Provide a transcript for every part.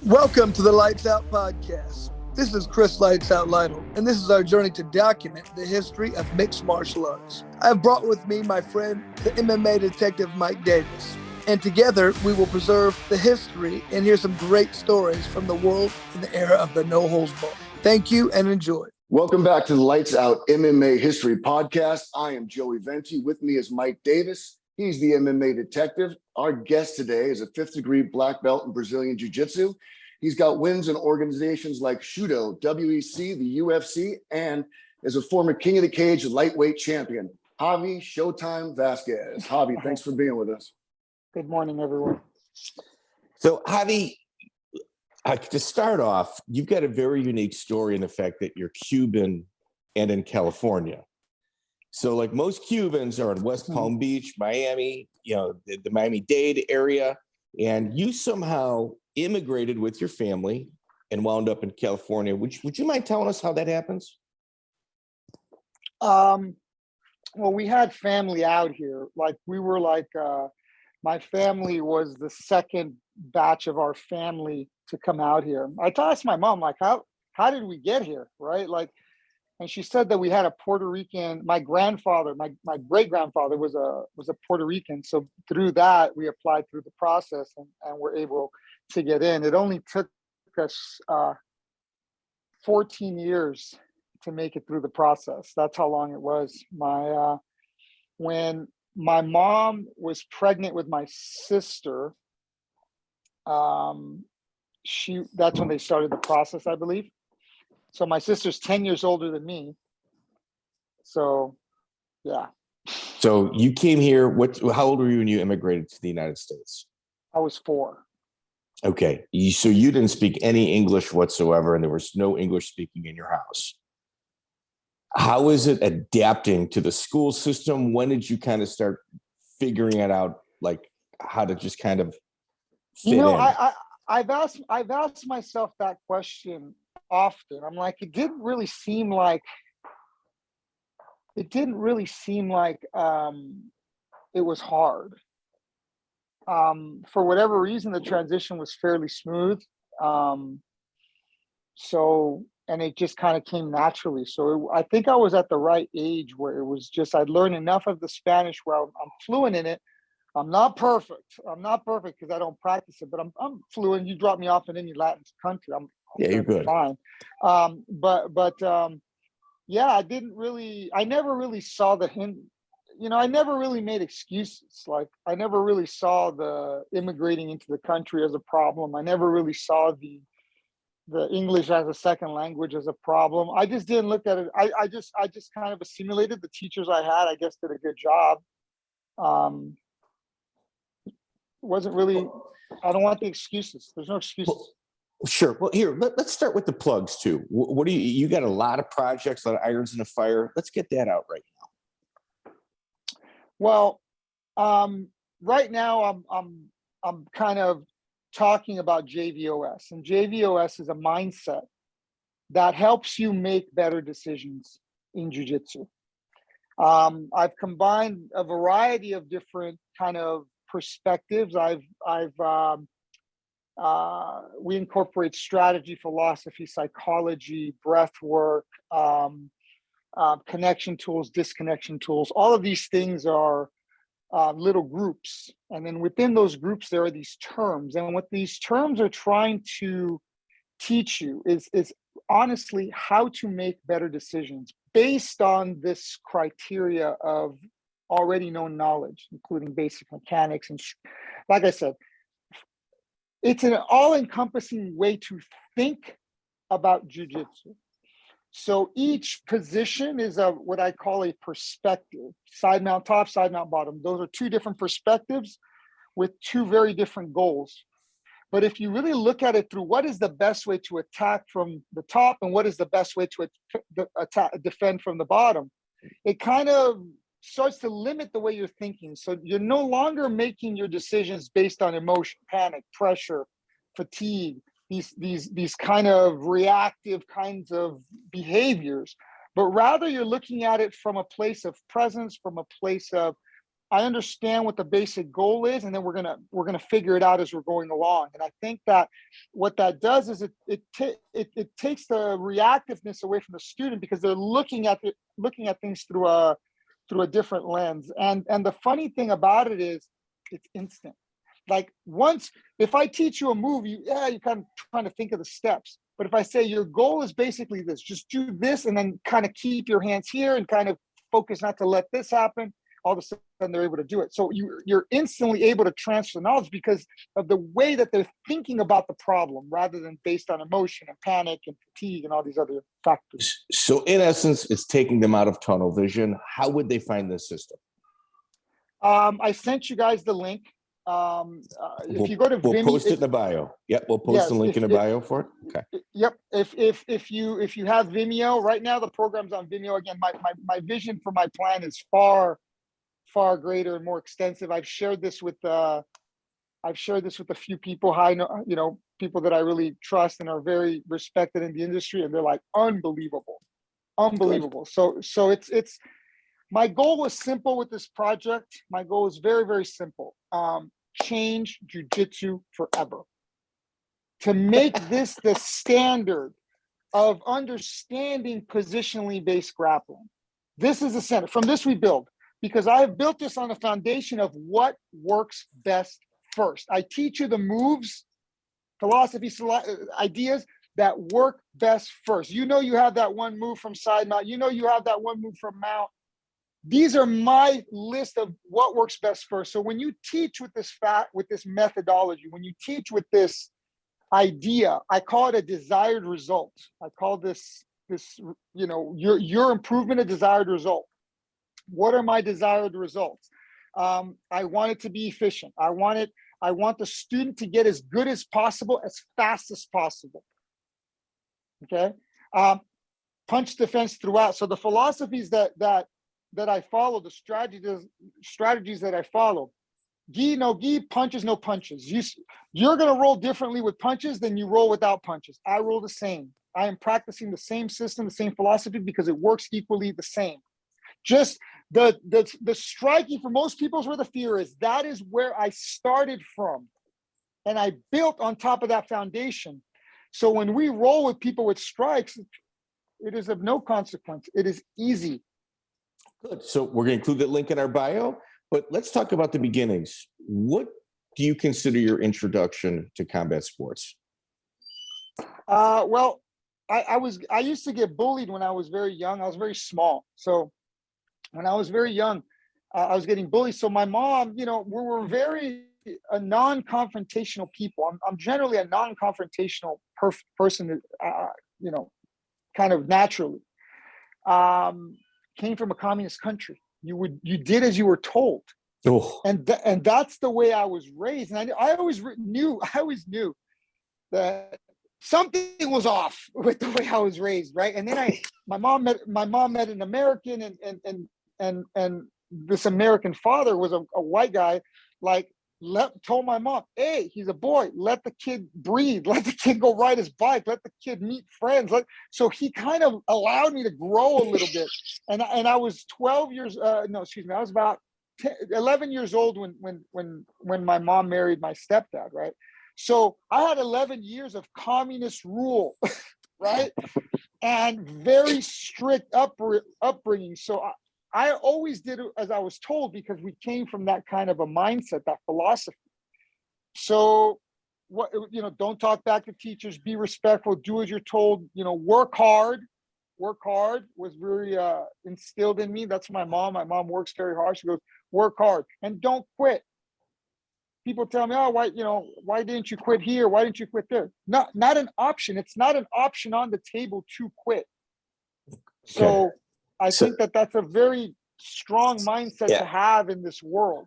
Welcome to the Lytes Out podcast. This is Chris Lytes Out Lytle, and this is our journey to document the history of mixed martial arts. I have brought with me my friend, the MMA detective Mike Davis, and together we will preserve the history and hear some great stories from the world in the era of the no-holds-barred. Thank you and enjoy. Welcome back to the Lytes Out MMA History Podcast. I am Joey Venti. With me is Mike Davis. He's the MMA detective. Our guest today is a fifth-degree black belt in Brazilian Jiu-Jitsu. He's got wins in organizations like Shudo, WEC, the UFC, and is a former King of the Cage lightweight champion, Javier Showtime Vasquez. Javi, thanks for being with us. Good morning, everyone. So, Javi, to start off, you've got a very unique story in the fact that you're Cuban and in California. So, like most Cubans are in West Palm Beach, Miami, the Miami-Dade area, and you somehow immigrated with your family and wound up in California. Would you mind telling us how that happens? Well, we had family out here. My family was the second batch of our family to come out here. I asked my mom, how did we get here, right? And she said that we had a Puerto Rican. My grandfather, my great grandfather was a Puerto Rican. So through that, we applied through the process and were able to get in. It only took us 14 years to make it through the process. That's how long it was. When my mom was pregnant with my sister, that's when they started the process, I believe. So my sister's 10 years older than me. So, yeah. So you came here. How old were you when you immigrated to the United States? I was 4. Okay. So you didn't speak any English whatsoever, and there was no English speaking in your house. How is it adapting to the school system? When did you kind of start figuring it out, how to just kind of fit in? I've asked myself that question often. I'm like, it didn't really seem like it was hard. For whatever reason, the transition was fairly smooth. And it just kind of came naturally. So I think I was at the right age where it was just, I'd learned enough of the Spanish where I'm fluent in it. I'm not perfect because I don't practice it, but I'm fluent. You drop me off in any Latin country, you're good. Fine. I never really saw the hint. I never really made excuses. I never really saw the immigrating into the country as a problem. I never really saw the English as a second language as a problem. I just didn't look at it. I just kind of assimilated. The teachers I had, I guess, did a good job. Wasn't really, I don't want the excuses. There's no excuses. Well, sure. Well, here, let's start with the plugs too. What do you got a lot of projects, a lot of irons in the fire. Let's get that out right now. Well, right now I'm kind of talking about JVOS, and JVOS is a mindset that helps you make better decisions in jiu-jitsu. I've combined a variety of different kind of perspectives. We incorporate strategy, philosophy, psychology, breath work, connection tools, disconnection tools. All of these things are little groups. And then within those groups, there are these terms. And what these terms are trying to teach you is honestly how to make better decisions based on this criteria of already known knowledge, including basic mechanics. And like I said, it's an all-encompassing way to think about jiu-jitsu. So each position is what I call a perspective. Side mount top, side mount bottom. Those are 2 different perspectives with 2 very different goals. But if you really look at it through what is the best way to attack from the top and what is the best way to defend from the bottom, it kind of starts to limit the way you're thinking. So you're no longer making your decisions based on emotion, panic, pressure, fatigue, these kind of reactive kinds of behaviors, but rather you're looking at it from a place of presence, from a place of I understand what the basic goal is, and then we're gonna figure it out as we're going along. And I think that what that does is it takes the reactiveness away from the student, because they're looking at things through a different lens. And the funny thing about it is it's instant. Like, if I teach you a move, you're kind of trying to think of the steps. But if I say your goal is basically this, just do this, and then kind of keep your hands here and kind of focus not to let this happen, all of a sudden they're able to do it. So you're instantly able to transfer knowledge because of the way that they're thinking about the problem, rather than based on emotion and panic and fatigue and all these other factors. So in essence, it's taking them out of tunnel vision. How would they find this system? I sent you guys the link. If you go to we'll Vimeo, post it in the bio. Yep, we'll post the link in the bio for it. Okay. Yep. If you have Vimeo right now, the program's on Vimeo. Again, my vision for my plan is far greater and more extensive. I've shared this with a few people, people that I really trust and are very respected in the industry, and they're like unbelievable. Good. So it's my goal was simple with this project. My goal is very, very simple. Change jiu-jitsu forever. To make this the standard of understanding positionally based grappling. This is the center. From this we build, because I have built this on the foundation of what works best first. I teach you the moves, philosophies, ideas that work best first. You have that one move from side mount. You have that one move from mount. These are my list of what works best first. So when you teach with this methodology, when you teach with this idea, I call it a desired result. I call this your improvement a desired result. What are my desired results? I want it to be efficient. I want the student to get as good as possible, as fast as possible. Okay. Punch defense throughout. So the philosophies that I follow, the strategies that I follow, gi, no gi, punches, no punches. You're going to roll differently with punches than you roll without punches. I roll the same. I am practicing the same system, the same philosophy, because it works equally the same. Just the striking for most people is where the fear is. That is where I started from. And I built on top of that foundation. So when we roll with people with strikes, it is of no consequence. It is easy. Good. So we're going to include that link in our bio, but let's talk about the beginnings. What do you consider your introduction to combat sports? Well, I used to get bullied when I was very young. I was very small. So when I was very young, I was getting bullied. So my mom, we were very non-confrontational people. I'm generally a non-confrontational person, kind of naturally. Came from a communist country. You did as you were told. Oh. And that's the way I was raised. And I always knew that something was off with the way I was raised, right? And then my mom met an American, and this American father was a white guy, told my mom, hey, he's a boy, let the kid breathe, let the kid go ride his bike, let the kid meet friends. So he kind of allowed me to grow a little bit. And I was 12 years, I was about 11 years old when my mom married my stepdad, right? So I had 11 years of communist rule, right? And very strict upbringing. So I always did it as I was told, because we came from that kind of a mindset, that philosophy. So, don't talk back to teachers, be respectful, do as you're told, work hard. Work hard was very instilled in me. That's my mom. My mom works very hard. She goes, work hard and don't quit. People tell me, oh, why didn't you quit here? Why didn't you quit there? Not an option. It's not an option on the table to quit. So. Okay. I think that's a very strong mindset to have in this world.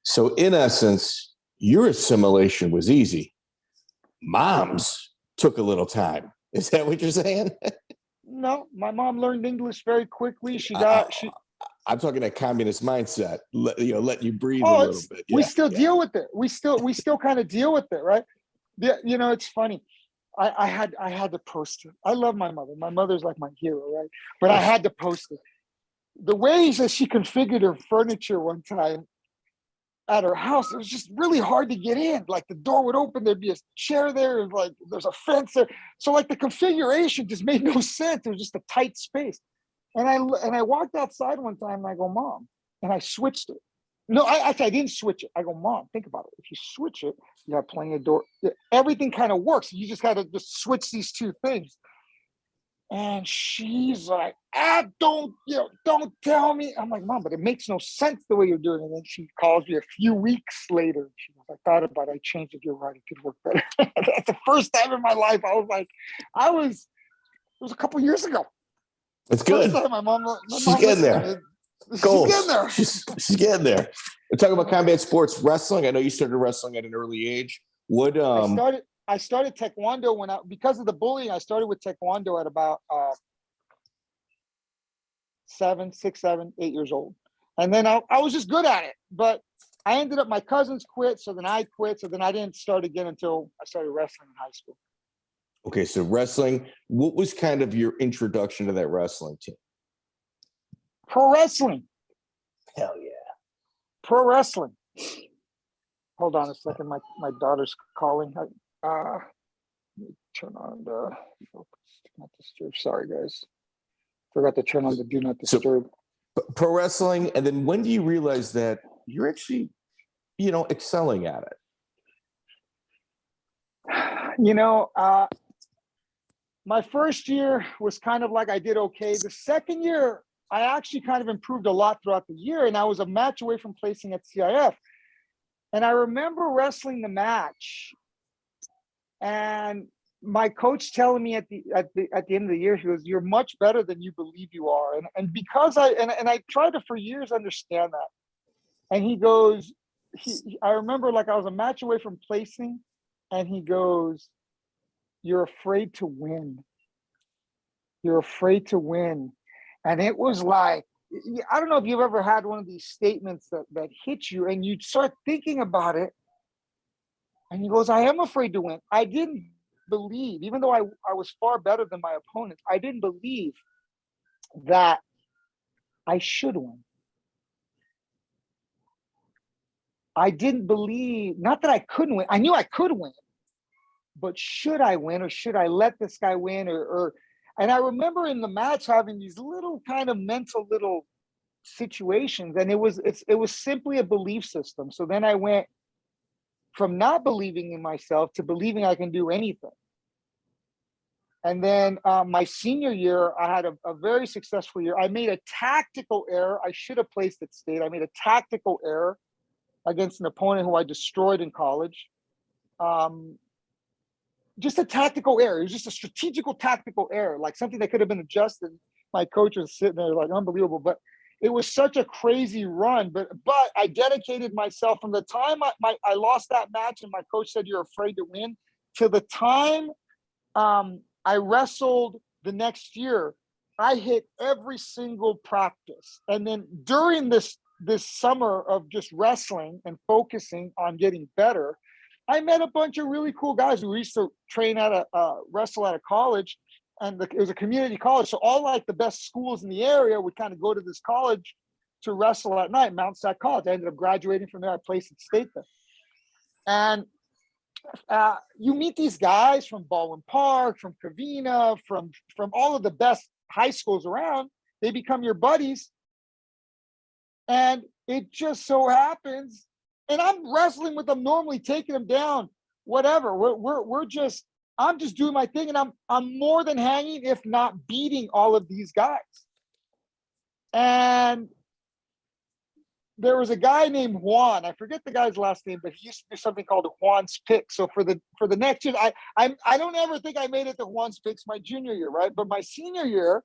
So in essence, your assimilation was easy. Mom's took a little time. Is that what you're saying? No, my mom learned English very quickly. I'm talking a communist mindset. Let you breathe a little bit. We still deal with it. We still kind of deal with it, right? It's funny. I had to post it. I love my mother. My mother's like my hero, right? But I had to post it. The way that she configured her furniture one time, at her house. It was just really hard to get in. Like the door would open, there'd be a chair there, and like there's a fence there. So like the configuration just made no sense. It was just a tight space. And I walked outside one time and I go, Mom, and I switched it. No, I didn't switch it. I go, Mom, think about it. If you switch it, you have plenty of door. Everything kind of works. You just got to just switch these two things. And she's like, don't tell me. I'm like, Mom, but it makes no sense the way you're doing it. And then she calls me a few weeks later. She was like, I thought about it. I changed it. You're right. It could work better. That's the first time in my life I was like, it was a couple years ago. It's good. She's getting there. Goals. She's getting there. She's getting there. We're talking about combat sports wrestling. I know you started wrestling at an early age. I started Taekwondo because of the bullying. I started with Taekwondo at about 6, 7, 8 years old. And then I was just good at it. But I ended up, my cousins quit. So then I quit. So then I didn't start again until I started wrestling in high school. Okay. So wrestling, what was kind of your introduction to that wrestling team? Pro wrestling. Hell yeah. Pro wrestling. Hold on a second. My daughter's calling. Let me turn on the focus. Do not disturb. Sorry, guys. Forgot to turn on the do not disturb. So, pro wrestling, and then when do you realize that you're actually, excelling at it? My first year was kind of like I did okay. The second year, I actually kind of improved a lot throughout the year, and I was a match away from placing at CIF. And I remember wrestling the match, and my coach telling me at the end of the year, he goes, "You're much better than you believe you are." And because I tried to for years understand that. And he goes, I remember like I was a match away from placing, and he goes, "You're afraid to win. You're afraid to win." And it was like, I don't know if you've ever had one of these statements that hit you and you start thinking about it. And he goes, "I am afraid to win." I didn't believe, even though I was far better than my opponents, I didn't believe that I should win. I didn't believe, not that I couldn't win. I knew I could win, but should I win, or should I let this guy win? And I remember in the match having these little kind of mental little situations, and it was simply a belief system. So then I went from not believing in myself to believing I can do anything. And then my senior year, I had a very successful year. I made a tactical error. I should have placed at state. I made a tactical error against an opponent who I destroyed in college. Just a tactical error. It was just a strategical tactical error, like something that could have been adjusted. My coach was sitting there like, unbelievable. But it was such a crazy run. But I dedicated myself from the time I lost that match and my coach said, "You're afraid to win," to the time I wrestled the next year. I hit every single practice. And then during this summer of just wrestling and focusing on getting better, I met a bunch of really cool guys who used to train at wrestle at a college, and it was a community college. So all like the best schools in the area would kind of go to this college to wrestle at night, Mount Sac College. I ended up graduating from there. I placed at state there. And you meet these guys from Baldwin Park, from Covina, from all of the best high schools around. They become your buddies. And it just so happens, and I'm wrestling with them normally, taking them down, whatever. I'm just doing my thing, and I'm more than hanging, if not beating all of these guys. And there was a guy named Juan. I forget the guy's last name, but he used to do something called Juan's Picks. So for the next year, I don't ever think I made it to Juan's Picks my junior year, right? But my senior year,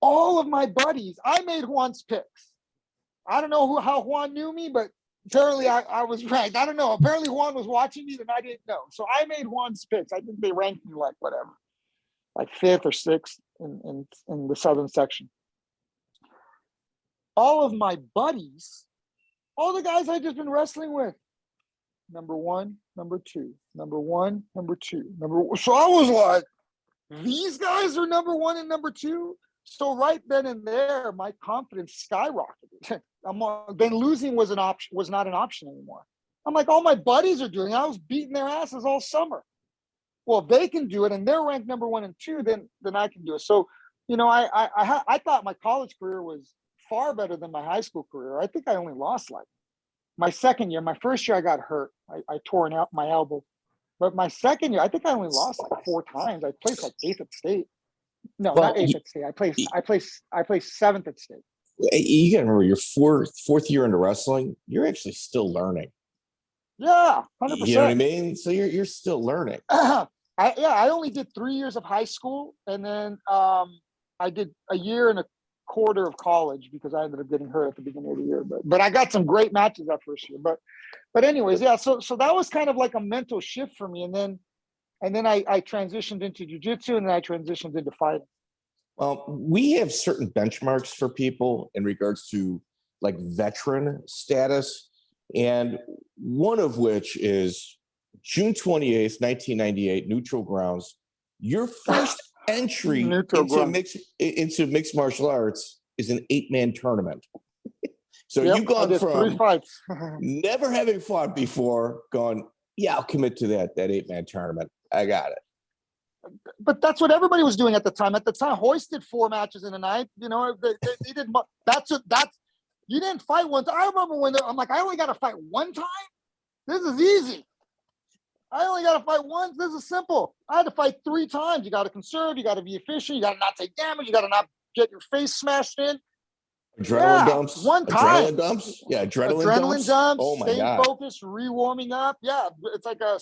all of my buddies, I made Juan's Picks. I don't know how Juan knew me, but apparently I was ranked. I don't know. Apparently Juan was watching me and I didn't know. So I made Juan's Picks. I think they ranked me like whatever, like 5th or 6th in the Southern section. All of my buddies, all the guys I just been wrestling with, number 1, number 2, number 1, number 2, number 1. So I was like, these guys are number 1 and number 2. So right then and there, my confidence skyrocketed. Then losing was not an option anymore. I'm like, all my buddies are doing it. I was beating their asses all summer. Well, if they can do it and they're ranked number 1 and 2, then I can do it. So, I thought my college career was far better than my high school career. I think I only lost like my second year. My first year I got hurt. I tore out my elbow. But my second year, I think I only lost like 4 times. I placed like 8th at state. No, Well, not 8th at state. I placed 7th at state. You got to remember your fourth year into wrestling, you're actually still learning. Yeah, 100%. You know what I mean? So you're still learning. I only did 3 years of high school, and then I did a year and a quarter of college because I ended up getting hurt at the beginning of the year. But I got some great matches that first year. But anyways, yeah. So that was kind of like a mental shift for me, and then I transitioned into jiu-jitsu, and then I transitioned into fighting. Well, we have certain benchmarks for people in regards to like veteran status, and one of which is June 28th, 1998, neutral grounds. Your first entry into mixed martial arts is an 8-man tournament. So you've gone from 3 fights. never having fought before, going, yeah, I'll commit to that 8-man tournament. I got it. But that's what everybody was doing at the time. At the time, Hoist did 4 matches in a night. They did. That's you didn't fight once. I remember when I'm like, I only got to fight 1 time. This is easy. I only got to fight once. This is simple. I had to fight 3 times. You got to conserve. You got to be efficient. You got to not take damage. You got to not get your face smashed in. Adrenaline dumps. 1 time. Adrenaline dumps. Yeah, adrenaline dumps. Oh my staying God. focused, re-warming up. Yeah, it's like a.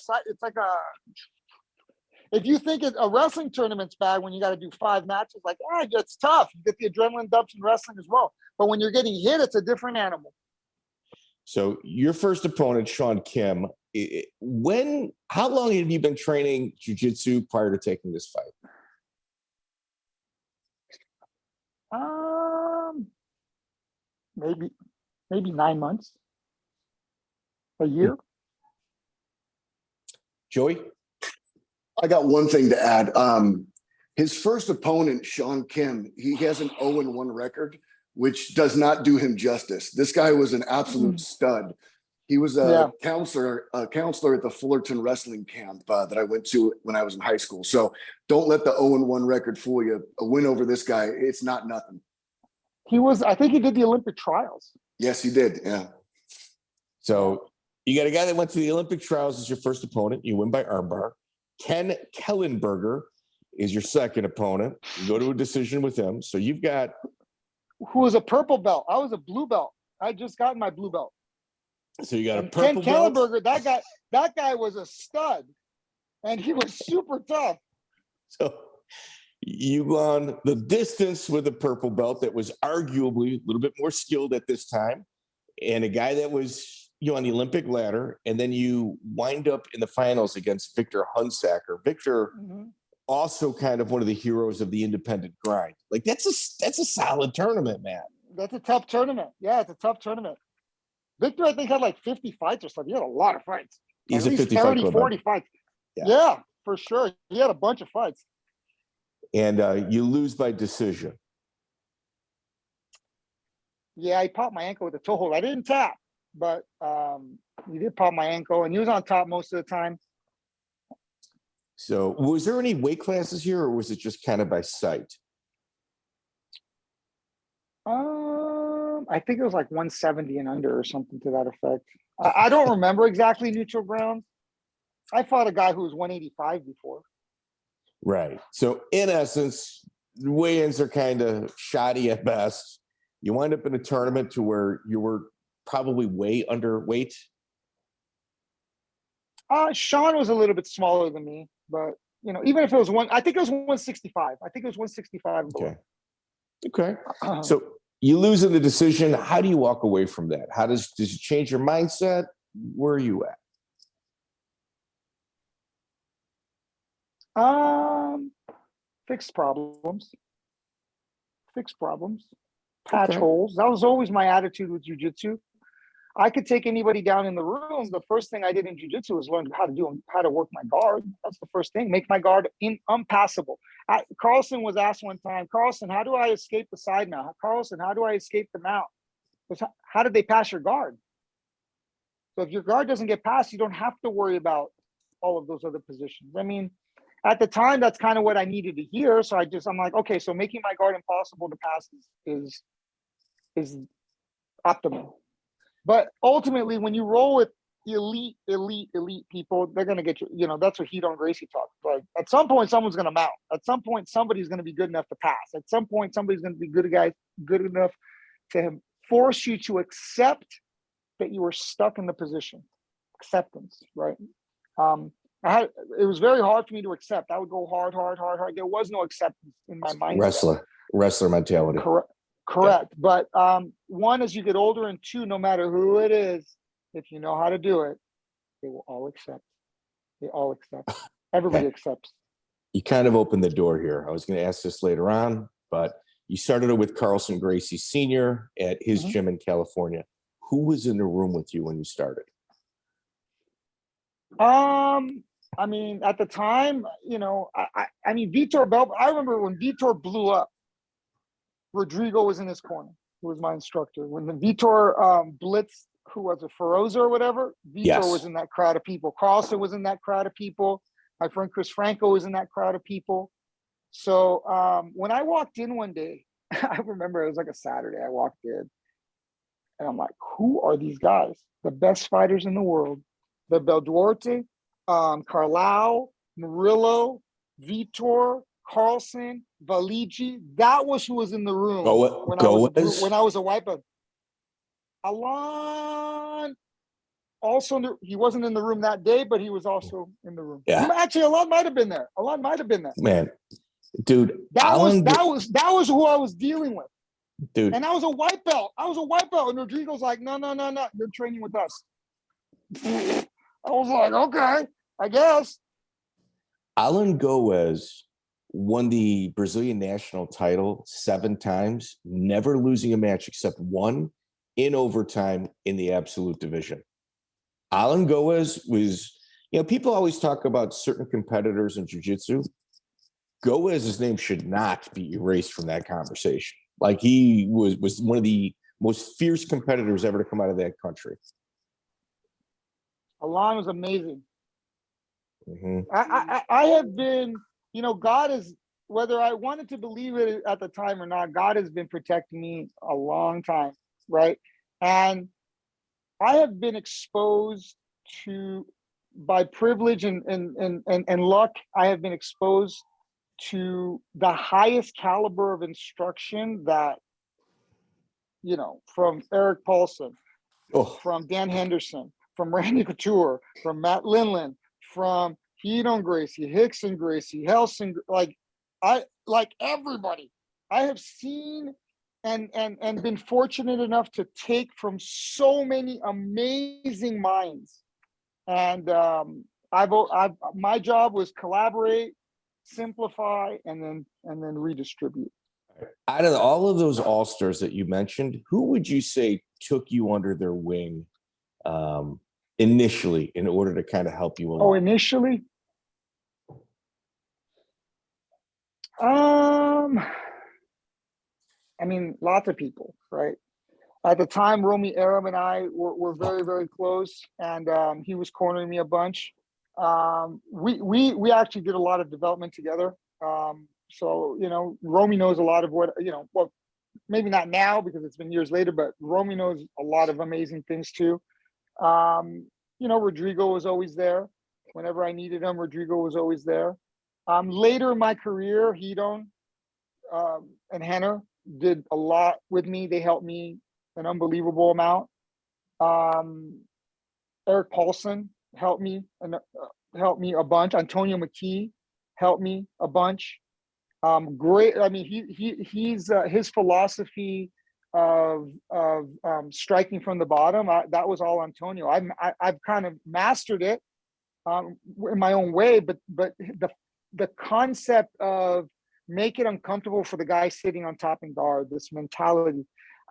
If you think a wrestling tournament's bad when you got to do 5 matches, like, it's tough. You get the adrenaline dumps in wrestling as well. But when you're getting hit, it's a different animal. So your first opponent, Sean Kim, how long have you been training jiu-jitsu prior to taking this fight? Maybe 9 months. A year. Joey? I got one thing to add. His first opponent, Sean Kim, he has an 0-1 record, which does not do him justice. This guy was an absolute stud. He was a counselor at the Fullerton wrestling camp that I went to when I was in high school. So don't let the 0-1 record fool you. A win over this guy, it's not nothing. I think he did the Olympic trials. Yes, he did. Yeah. So you got a guy that went to the Olympic trials as your first opponent. You win by armbar. Ken Kellenberger is your second opponent. You go to a decision with him. So you've got... Who was a purple belt. I was a blue belt. I just got my blue belt. So you got a purple Ken belt. Kellenberger, that guy was a stud. And he was super tough. So you gone the distance with a purple belt that was arguably a little bit more skilled at this time. And a guy that was on the Olympic ladder, and then you wind up in the finals against Victor Hunsaker. Victor, also kind of one of the heroes of the independent grind. Like that's a solid tournament, man. That's a tough tournament. Yeah, it's a tough tournament. Victor, I think, had like 50 fights or something. He had a lot of fights. He's at a least 30, 40 fights. Yeah, for sure. He had a bunch of fights. And you lose by decision. Yeah, I popped my ankle with a toe hold. I didn't tap, but he did pop my ankle, and he was on top most of the time. So was there any weight classes here, or was it just kind of by sight? I think it was like 170 and under or something to that effect. I don't remember exactly neutral ground. I fought a guy who was 185 before. Right. So in essence, weigh-ins are kind of shoddy at best. You wind up in a tournament to where you were probably way underweight. Sean was a little bit smaller than me, but even if it was I think it was 165. I think it was 165. Okay. So you lose in the decision. How do you walk away from that? Does it change your mindset? Where are you at? Fix problems. Patch holes. That was always my attitude with jiu-jitsu. I could take anybody down in the room. The first thing I did in jiu-jitsu was learn how to work my guard. That's the first thing. Make my guard unpassable. Carlson was asked one time, Carlson, how do I escape the side mount? Carlson, how do I escape the mount? How did they pass your guard? So if your guard doesn't get passed, you don't have to worry about all of those other positions. I mean, at the time, that's kind of what I needed to hear. So I'm like, okay, so making my guard impossible to pass is optimal. But ultimately, when you roll with elite people, they're going to get you. You know, that's what Ryron Gracie talks. Like at some point, someone's going to mount. At some point, somebody's going to be good enough to pass. At some point, somebody's going to be good enough to force you to accept that you were stuck in the position. Acceptance, right? It was very hard for me to accept. I would go hard. There was no acceptance in my mind. Wrestler mentality. Correct. Yeah. But one, as you get older, and two, no matter who it is, if you know how to do it, they will all accept. They all accept. Everybody accepts. You kind of opened the door here. I was going to ask this later on, but you started with Carlson Gracie Sr. at his gym in California. Who was in the room with you when you started? I mean, at the time, you know, I mean, Vitor Belbel, I remember when Vitor blew up, Rodrigo was in his corner, who was my instructor. When the Vitor blitzed, who was it, Feroza or whatever, Vitor was in that crowd of people. Carlson was in that crowd of people. My friend Chris Franco was in that crowd of people. So when I walked in one day, I remember it was like a Saturday, I walked in, and I'm like, who are these guys? The best fighters in the world. The Belduarte, Carlau, Murillo, Vitor, Carlson, Valigi. That was who was in the room when I was a white belt. Alan, also he wasn't in the room that day, but he was also in the room. Yeah. Actually, Alan might have been there. Man, dude, that was who I was dealing with. Dude. And I was a white belt. And Rodrigo's like, no, you're training with us. I was like, okay, I guess. Alan Goes won the Brazilian national title 7 times, never losing a match except one in overtime in the absolute division. Alan Goes was, you know, people always talk about certain competitors in jiu-jitsu. Goes' name should not be erased from that conversation. Like he was one of the most fierce competitors ever to come out of that country. Alan was amazing. I have been, you know, God is, whether I wanted to believe it at the time or not, God has been protecting me a long time, right? And I have been exposed to, by privilege and luck, I have been exposed to the highest caliber of instruction that, you know, from Eric Paulson, from Dan Henderson, from Randy Couture, from Matt Linland, from Ryron Gracie, Rickson Gracie, Helson, like everybody. I have seen and been fortunate enough to take from so many amazing minds. And my job was collaborate, simplify, and then redistribute. Out of all of those all-stars that you mentioned, who would you say took you under their wing initially in order to kind of help you along? Oh, initially? I mean, lots of people, right? At the time, Romy Arab and I were very, very close, and he was cornering me a bunch. We actually did a lot of development together. So, you know, Romy knows a lot of what, you know, well, maybe not now because it's been years later, but Romy knows a lot of amazing things too. You know, Rodrigo was always there. Whenever I needed him, Rodrigo was always there. Later in my career, Ryron and Henner did a lot with me. They helped me an unbelievable amount. Eric Paulson helped me a bunch. Antonio McKee helped me a bunch. Great. I mean, he's his philosophy of striking from the bottom. That was all Antonio. I've kind of mastered it in my own way, but the concept of make it uncomfortable for the guy sitting on top and guard, this mentality,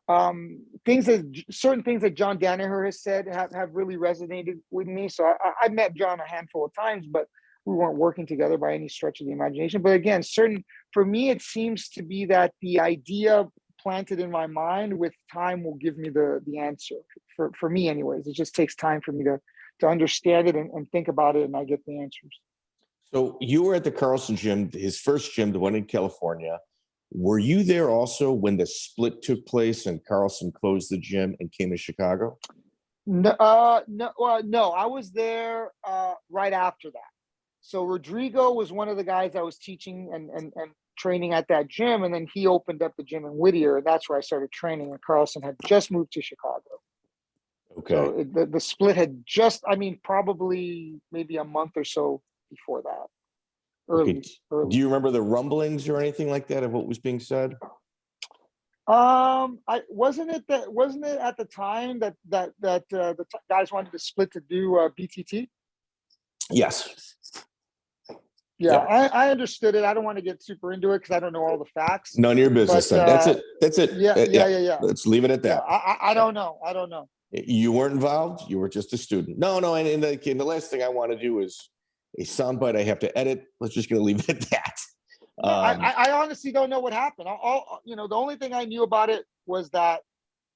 certain things that John Danaher has said have really resonated with me. So I met John a handful of times, but we weren't working together by any stretch of the imagination. But again, for me, it seems to be that the idea planted in my mind with time will give me the answer. For me, anyways, it just takes time for me to understand it and think about it, and I get the answers. So you were at the Carlson gym, his first gym, the one in California. Were you there also when the split took place and Carlson closed the gym and came to Chicago? No, no, I was there right after that. So Rodrigo was one of the guys I was teaching and training at that gym, and then he opened up the gym in Whittier, and that's where I started training. And Carlson had just moved to Chicago. Okay. So the split had just, probably maybe a month or so before that. Early. Do you remember the rumblings or anything like that of what was being said? Wasn't it at the time that the guys wanted to split to do BTT? Yes. Yeah, Yep. I understood it. I don't want to get super into it because I don't know all the facts. None of your business. But, then. That's it. Yeah. Let's leave it at that. Yeah, I don't know. You weren't involved. You were just a student. No. And the last thing I want to do is a soundbite I have to edit. Let's just gonna leave it at that. No, I honestly don't know what happened. The only thing I knew about it was that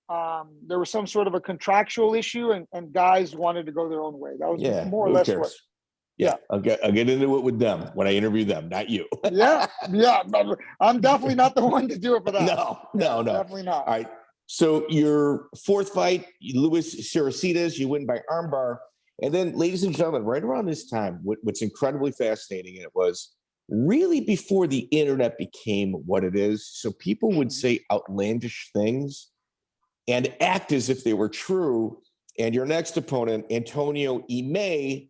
there was some sort of a contractual issue, and guys wanted to go their own way. That was more or less what. Yeah, I'll get into it with them when I interview them, not you. yeah. I'm definitely not the one to do it for that. No, definitely not. All right. So your fourth fight, Luis Saracidas, you win by armbar. And then, ladies and gentlemen, right around this time, what's incredibly fascinating, and it was really before the internet became what it is. So people would say outlandish things and act as if they were true. And your next opponent, Antonio Emay,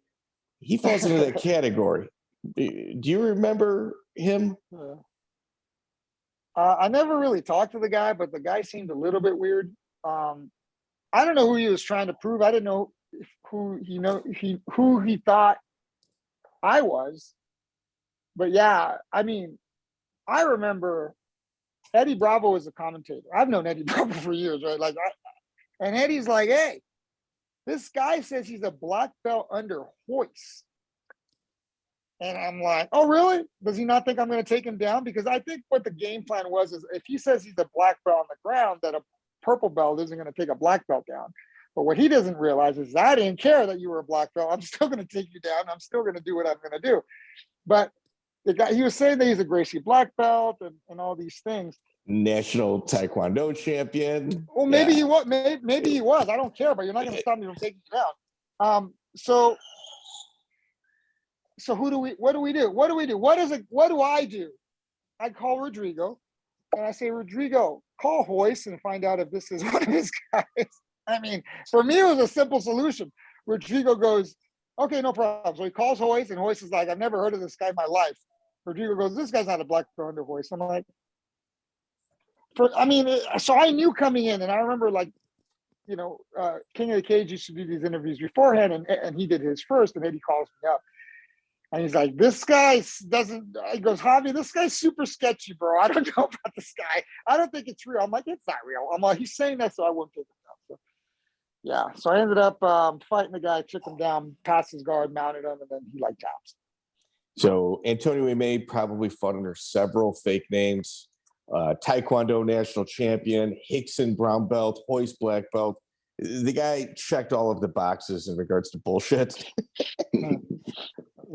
he falls into that category. Do you remember him? I never really talked to the guy, but the guy seemed a little bit weird. I don't know who he was trying to prove. I didn't know who he thought I was. But yeah, I remember Eddie Bravo was a commentator. I've known Eddie Bravo for years, right? And Eddie's like, hey, this guy says he's a black belt under Royce. And I'm like, oh, really? Does he not think I'm going to take him down? Because I think what the game plan was is if he says he's a black belt on the ground, that a purple belt isn't going to take a black belt down. But what he doesn't realize is I didn't care that you were a black belt. I'm still going to take you down. I'm still going to do what I'm going to do. But the guy, he was saying that he's a Gracie black belt and all these things. National Taekwondo champion. Well, maybe he was. Maybe he was. I don't care, but you're not going to stop me from taking you down. So what do we do? What do I do? I call Rodrigo and I say, Rodrigo, call Royce and find out if this is one of his guys. For me, it was a simple solution. Rodrigo goes, okay, no problem. So he calls Royce, and Royce is like, I've never heard of this guy in my life. Rodrigo goes, this guy's not a black belt under Royce. I'm like, so I knew coming in, and I remember King of the Cage used to do these interviews beforehand, and he did his first, and then he calls me up. And he's like, this guy doesn't, he goes, Javi, this guy's super sketchy, bro. I don't know about this guy. I don't think it's real. I'm like, it's not real. I'm like, he's saying that, so I won't take him down. So, yeah. So I ended up fighting the guy, took him down, passed his guard, mounted him, and then he taps. So Antonio Emay probably fought under several fake names. Taekwondo national champion, Hickson brown belt, Royce black belt. The guy checked all of the boxes in regards to bullshit.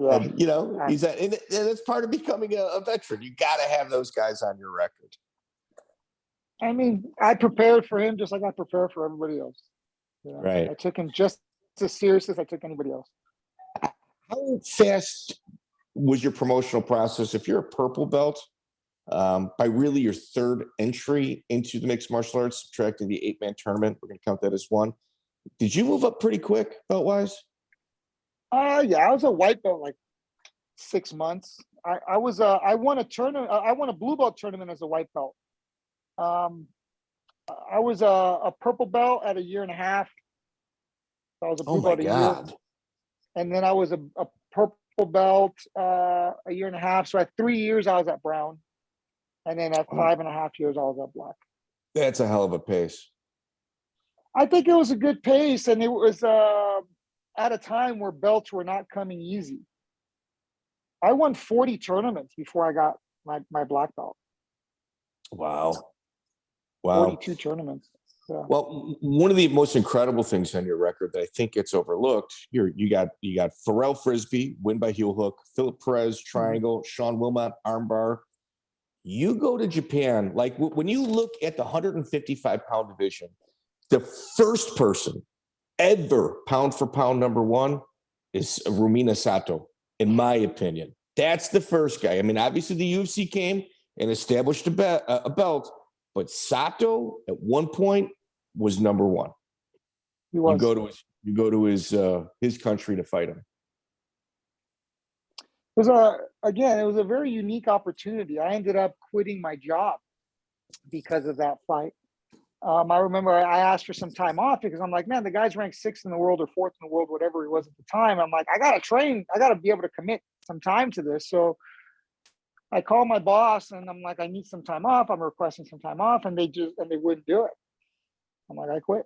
Yeah. And, he's and that's part of becoming a veteran. You got to have those guys on your record. I prepared for him just like I prepare for everybody else. Right. I took him just as serious as I took anybody else. How fast was your promotional process? If you're a purple belt, by really your third entry into the mixed martial arts, subtracting the 8-man tournament, we're going to count that as one. Did you move up pretty quick belt-wise? Yeah, I was a white belt 6 months. I won a tournament. I won a blue belt tournament as a white belt. I was a purple belt at a year and a half. I was a blue belt a year. And then I was a purple belt a year and a half. So at 3 years, I was at brown. And then at 5.5 years, I was at black. That's a hell of a pace. I think it was a good pace. And it was at a time where belts were not coming easy. I won 40 tournaments before I got my black belt. Wow. Wow. 42 tournaments. Yeah. Well, one of the most incredible things on your record that I think gets overlooked, you got Pharrell Frisbee, win by heel hook, Philip Perez, triangle, Sean Wilmot, armbar. You go to Japan, like when you look at the 155-pound division, the first person ever pound for pound number one is Rumina Sato, in my opinion. That's the first guy. I mean, obviously the UFC came and established a belt, but Sato at one point was number one. He was. You go to his country to fight him. It was a very unique opportunity. I ended up quitting my job because of that fight. I remember I asked for some time off because I'm like, man, the guy's ranked 6th in the world or 4th in the world, whatever he was at the time. I'm like, I got to train. I got to be able to commit some time to this. So I called my boss and I'm like, I need some time off. I'm requesting some time off, and they wouldn't do it. I'm like, I quit.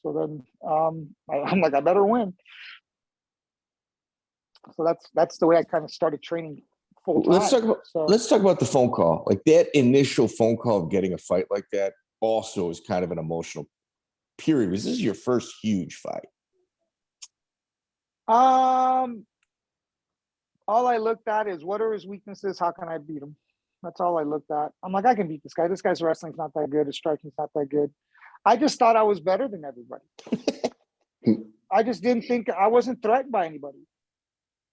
So then I'm like, I better win. So that's the way I kind of started training full time. Let's talk about the phone call. Like that initial phone call of getting a fight like that also is kind of an emotional period. This is your first huge fight. All I looked at is, what are his weaknesses? How can I beat him? That's all I looked at. I'm like, I can beat this guy. This guy's wrestling's not that good. His striking's not that good. I just thought I was better than everybody. I just didn't think I wasn't threatened by anybody.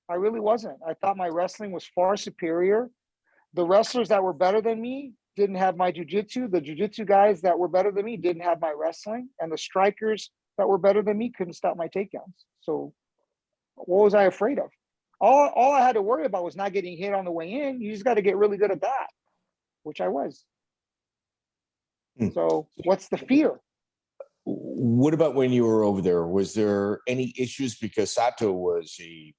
I really wasn't. I thought my wrestling was far superior. The wrestlers that were better than me didn't have my jiu-jitsu. The jiu-jitsu guys that were better than me didn't have my wrestling. And the strikers that were better than me couldn't stop my takedowns. So what was I afraid of? All I had to worry about was not getting hit on the way in. You just got to get really good at that, which I was. So what's the fear? What about when you were over there? Was there any issues? Because Sato was a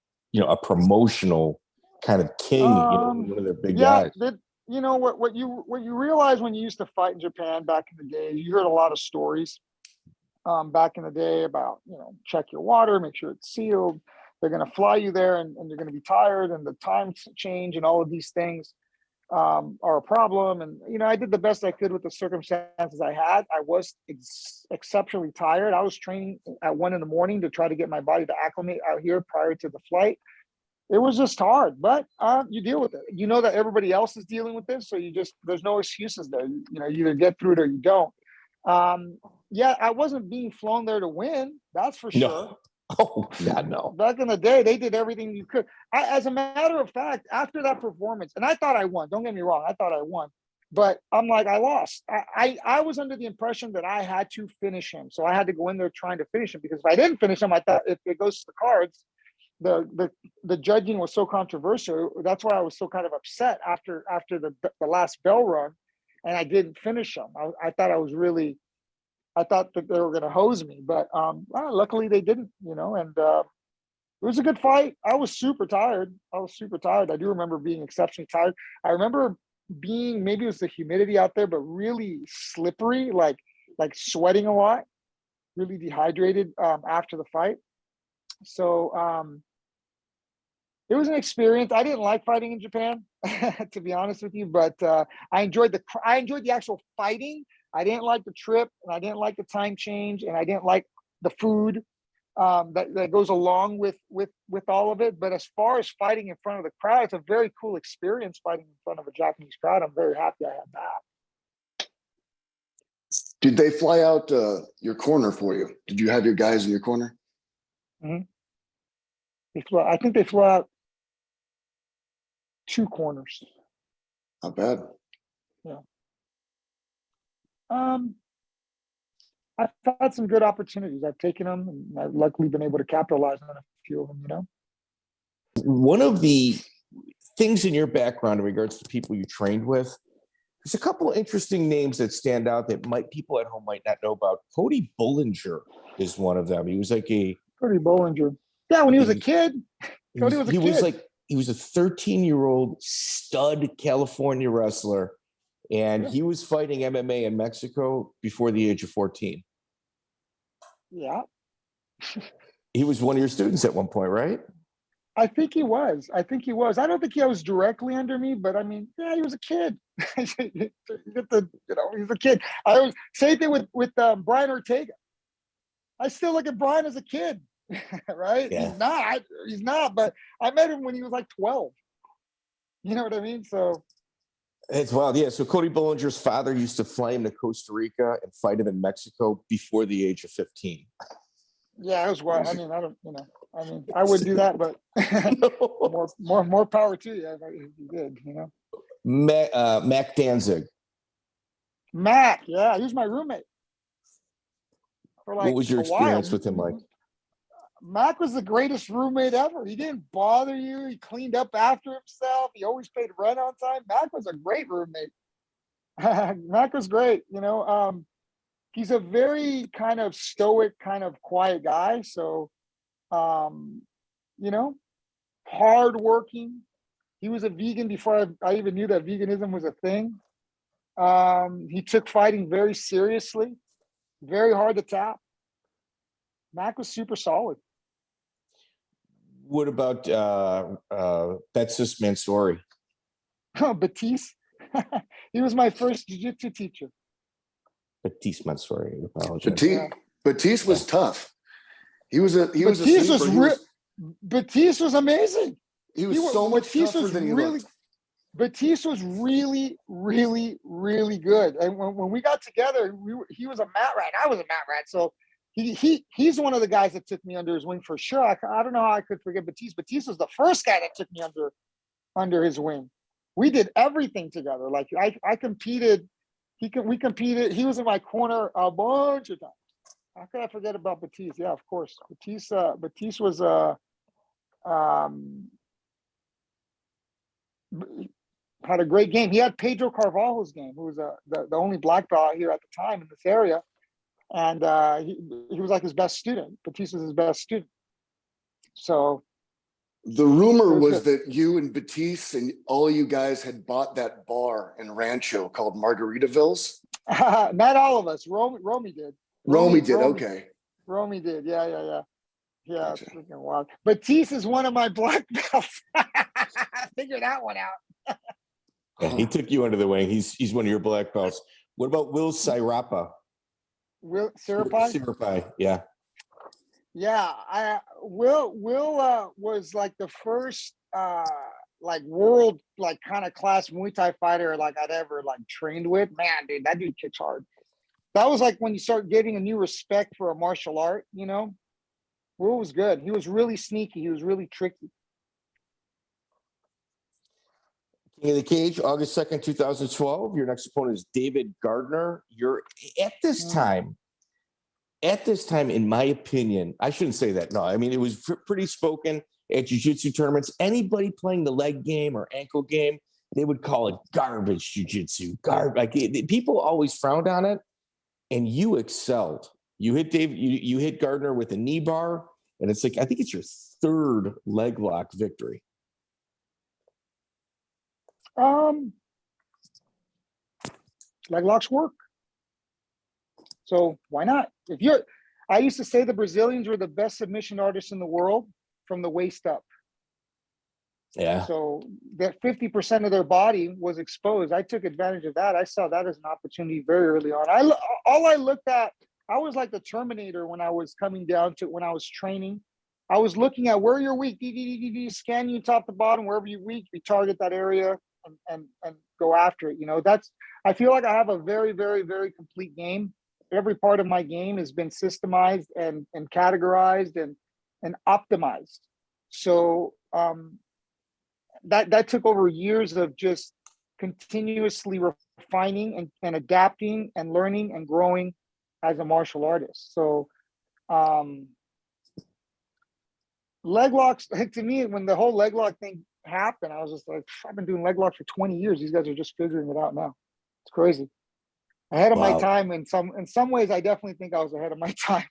promotional kind of king, one of their big guys. What you realize when you used to fight in Japan back in the day, you heard a lot of stories back in the day about, check your water, make sure it's sealed. They're going to fly you there and you're going to be tired, and the time change and all of these things are a problem. And, I did the best I could with the circumstances I had. I was exceptionally tired. I was training at 1 a.m. to try to get my body to acclimate out here prior to the flight. It was just hard, but you deal with it. You know that everybody else is dealing with this, so there's no excuses there. You either get through it or you don't. I wasn't being flown there to win. That's for sure. Oh, God, no. Back in the day, they did everything you could. As a matter of fact, after that performance, and I thought I won. Don't get me wrong. I thought I won. But I'm like, I lost. I was under the impression that I had to finish him. So I had to go in there trying to finish him, because if I didn't finish him, I thought if it goes to the cards, the judging was so controversial. That's why I was so kind of upset after the last bell run, and I didn't finish him. I thought that they were going to hose me, but luckily they didn't, and it was a good fight. I was super tired. I do remember being exceptionally tired. I remember being, maybe it was the humidity out there, but really slippery, like sweating a lot, really dehydrated after the fight. So it was an experience. I didn't like fighting in Japan, to be honest with you, but I enjoyed the actual fighting. I didn't like the trip, and I didn't like the time change, and I didn't like the food that goes along with all of it. But as far as fighting in front of the crowd, it's a very cool experience fighting in front of a Japanese crowd. I'm very happy I had that. Did they fly out your corner for you? Did you have your guys in your corner? Mm-hmm. I think they flew out 2 corners. Not bad. Yeah. I've had some good opportunities. I've taken them, and I've luckily been able to capitalize on a few of them, One of the things in your background in regards to people you trained with, there's a couple of interesting names that stand out that people at home might not know about. Cody Bollinger is one of them. He was like Cody Bollinger. Yeah, when he was a kid. Cody was a kid. He was a 13-year-old stud California wrestler. And he was fighting MMA in Mexico before the age of 14. Yeah. He was one of your students at one point, right? I think he was. I think he was. I don't think he was directly under me, but I mean, yeah, he was a kid. He's a kid. I was same thing with Brian Ortega. I still look at Brian as a kid, right? Yeah. He's not. But I met him when he was like 12. You know what I mean? So It's wild. Yeah. So Cody Bollinger's father used to fly him to Costa Rica and fight him in Mexico before the age of 15. yeah, it was wild. I mean, I wouldn't do that, but more power to you if you did, Mac Danzig. Mac, yeah, he was my roommate for like What was your a while. experience with him like? Mac was the greatest roommate ever. He didn't bother you. He cleaned up after himself. He always paid rent on time. Mac was a great roommate. Mac was great. He's a very kind of stoic, kind of quiet guy. So, hardworking. He was a vegan before I even knew that veganism was a thing. He took fighting very seriously, very hard to tap. Mac was super solid. What about Betiss Mansouri? Betiss. He was my first jiu-jitsu teacher. Betiss Mansouri. Betiss was tough. Betiss was amazing. He was so much tougher than he looked. Betiss was really, really, really good. And when we got together, he was a mat rat. I was a mat rat. So he's one of the guys that took me under his wing for sure. I don't know how I could forget Betiss. Betiss was the first guy that took me under his wing. We did everything together. Like I competed. We competed. He was in my corner a bunch of times. How could I forget about Betiss? Yeah, of course. Betiss was had a great game. He had Pedro Carvalho's game, who was the only black belt out here at the time in this area. And he was like his best student. Betiss was his best student. So the rumor was that you and Betiss and all you guys had bought that bar in Rancho called Margaritaville's. Not all of us. Romy did. Romy did. Okay. Romy did. Yeah. Yeah, Gotcha. It's freaking wild. Betiss is one of my black belts. I figured that one out. Yeah, he took you under the wing. He's one of your black belts. What about Will Sriyapai? Will Sriyapai? Sriyapai, yeah. Yeah, Will was like the first like world like kind of class Muay Thai fighter like I'd ever like trained with. Man, dude, that dude kicks hard. That was like when you start getting a new respect for a martial art, Will was good. He was really sneaky. He was really tricky. King of the Cage, August 2nd, 2012. Your next opponent is David Gardner. You're at this time, in my opinion, I shouldn't say that. No, I mean, it was pretty spoken at jiu-jitsu tournaments. Anybody playing the leg game or ankle game, they would call it garbage jiu-jitsu. People always frowned on it, and you excelled. You hit you hit Gardner with a knee bar, and it's like, I think it's your third leg lock victory. Leg locks work. So why not? I used to say the Brazilians were the best submission artists in the world from the waist up. Yeah. So that 50% of their body was exposed. I took advantage of that. I saw that as an opportunity very early on. I was like the Terminator when I was coming down to when I was training. I was looking at where you're weak, scan you top to bottom, wherever you're weak, we target that area and go after it. I feel like I have a very, very, very complete game. Every part of my game has been systemized and categorized and optimized. So that took over years of just continuously refining and adapting and learning and growing as a martial artist. So leg locks, to me, when the whole leg lock thing happened, I was just like, I've been doing leg locks for 20 years. These guys are just figuring it out now. It's crazy. Ahead of my time. In some ways, I definitely think I was ahead of my time.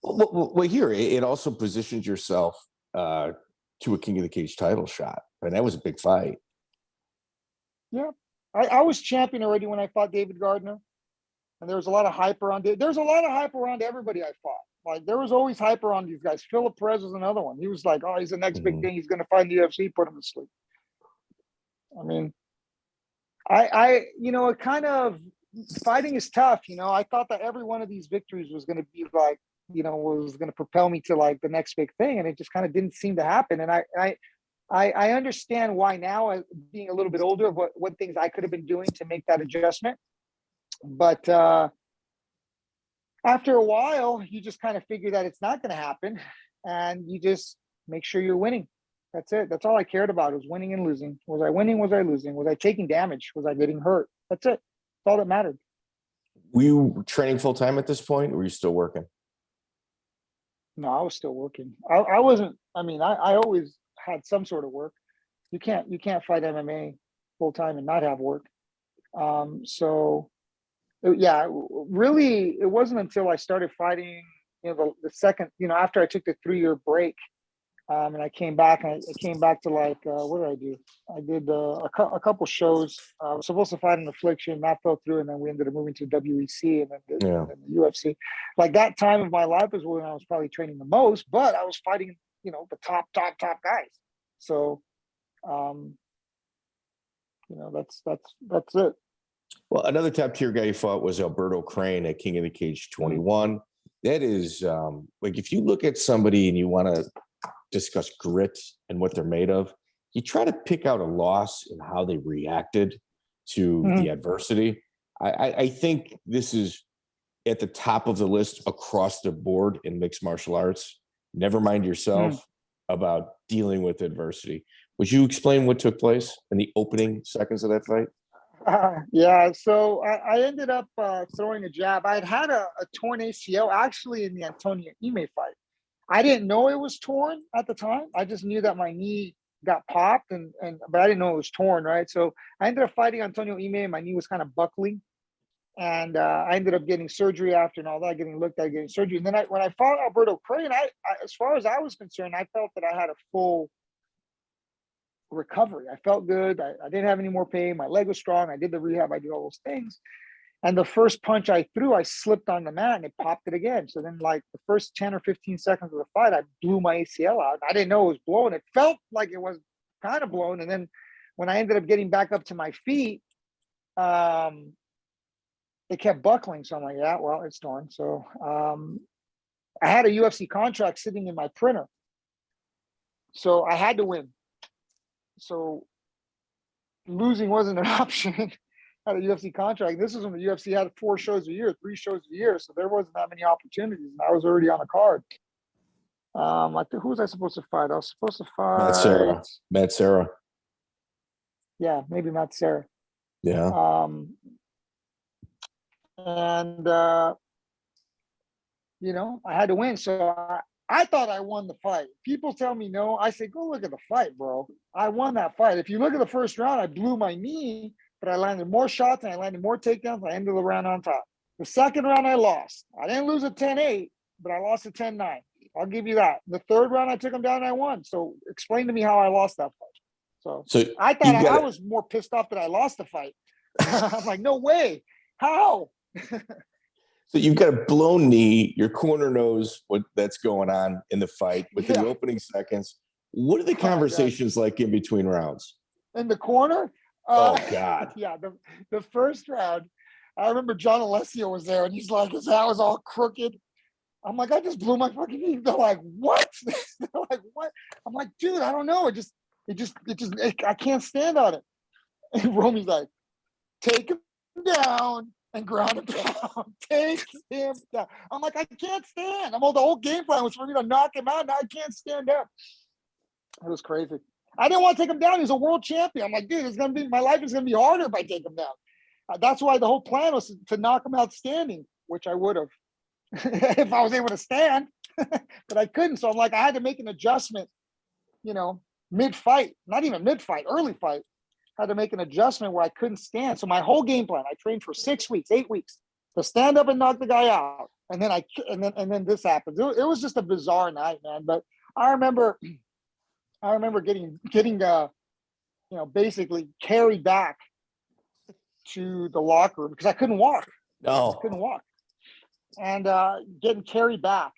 well, here, it also positions yourself to a King of the Cage title shot. And that was a big fight. Yeah. I was champion already when I fought David Gardner. And there was a lot of hype around it. There's a lot of hype around everybody I fought. Like there was always hype around these guys. Philip Perez was another one. He was like, oh, he's the next big thing. He's going to find the UFC, put him to sleep. I mean, it kind of, fighting is tough. I thought that every one of these victories was going to be like, was going to propel me to like the next big thing. And it just kind of didn't seem to happen. And I understand why now, being a little bit older, of what things I could have been doing to make that adjustment. But after a while, you just kind of figure that it's not going to happen, and you just make sure you're winning. That's it. That's all I cared about, was winning and losing. Was I winning? Was I losing? Was I taking damage? Was I getting hurt? That's it. That's all that mattered. Were you training full time at this point, or were you still working? No, I was still working. I wasn't. I mean, I always had some sort of work. You can't fight MMA full time and not have work. Really, it wasn't until I started fighting, the second, after I took the 3-year break, and I came back, and I came back to like, what did I do? I did a couple shows. I was supposed to fight in Affliction, that fell through, and then we ended up moving to WEC and then the UFC. Like that time of my life is when I was probably training the most, but I was fighting, the top guys. So, that's it. Well, another top tier guy you fought was Alberto Crane at King of the Cage 21. That is like, if you look at somebody and you want to discuss grit and what they're made of, you try to pick out a loss and how they reacted to the adversity. I think this is at the top of the list across the board in mixed martial arts. Never mind yourself about dealing with adversity. Would you explain what took place in the opening seconds of that fight? So I ended up throwing a jab. I had a torn ACL actually in the Antonio Imay fight. I didn't know it was torn at the time. I just knew that my knee got popped, but I didn't know it was torn, right? So I ended up fighting Antonio Imay, and my knee was kind of buckling. And I ended up getting surgery after and all that, getting looked at, getting surgery. And then when I fought Alberto Crane, I as far as I was concerned, I felt that I had a full recovery. I felt good. I didn't have any more pain. My leg was strong. I did the rehab. I did all those things. And the first punch I threw, I slipped on the mat and it popped it again. So then like the first 10 or 15 seconds of the fight, I blew my ACL out. I didn't know it was blown. It felt like it was kind of blown. And then when I ended up getting back up to my feet, it kept buckling. So I'm like, yeah, well, it's torn. So I had a UFC contract sitting in my printer. So I had to win. So losing wasn't an option. I had a UFC contract. This is when the UFC had 4 shows a year, 3 shows a year. So there wasn't that many opportunities. And I was already on a card. Who was I supposed to fight? I was supposed to fight Matt Serra. Yeah, maybe Matt Serra. Yeah. I had to win. So I thought I won the fight. People tell me no. I say, go look at the fight, bro. I won that fight. If you look at the first round, I blew my knee, but I landed more shots and I landed more takedowns. I ended the round on top. The second round, I lost. I didn't lose at 10-8, but I lost at 10-9. I'll give you that. The third round, I took him down and I won. So explain to me how I lost that fight. So I thought I was more pissed off that I lost the fight. I'm like, no way. How? So you've got a blown knee. Your corner knows what that's going on in the fight within the opening seconds. What are the conversations like in between rounds? In the corner? Oh, God. Yeah, the first round, I remember John Alessio was there, and he's like, his hat was all crooked. I'm like, I just blew my fucking knee. They're like, what? They're like, what? I'm like, dude, I don't know. I can't stand on it. And Romy's like, take him down and ground him down. Take him down. I'm like, I can't stand. The whole game plan was for me to knock him out. Now I can't stand up. It was crazy. I didn't want to take him down. He's a world champion. I'm like, dude, my life is going to be harder if I take him down. That's why the whole plan was to knock him out standing, which I would have if I was able to stand, but I couldn't. So I'm like, I had to make an adjustment, mid-fight, not even mid-fight, early fight. I had to make an adjustment where I couldn't stand. So my whole game plan, I trained for 6 weeks, 8 weeks to stand up and knock the guy out. And then this happens. It was just a bizarre night, man. But I remember getting basically carried back to the locker room because I couldn't walk. No. Couldn't walk. And getting carried back.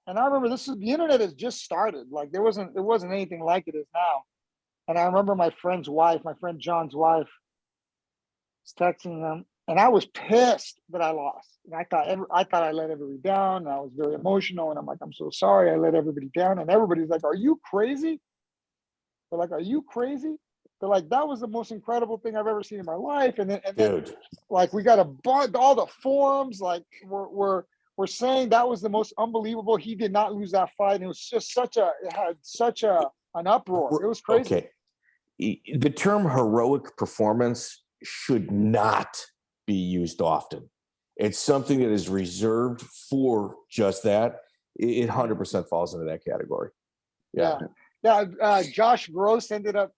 And I remember the internet has just started. Like there wasn't anything like it is now. And I remember my friend John's wife, was texting them, and I was pissed that I lost. And I thought I let everybody down. And I was very emotional, and I'm like, I'm so sorry, I let everybody down. And everybody's like, "Are you crazy?" They're like, "Are you crazy?" They're like, "That was the most incredible thing I've ever seen in my life." And then like we got all the forums, like we're saying that was the most unbelievable. He did not lose that fight. And it was just it had such an uproar. It was crazy. Okay. The term heroic performance should not be used often. It's something that is reserved for just that. It 100% falls into that category. Yeah. Josh Gross ended up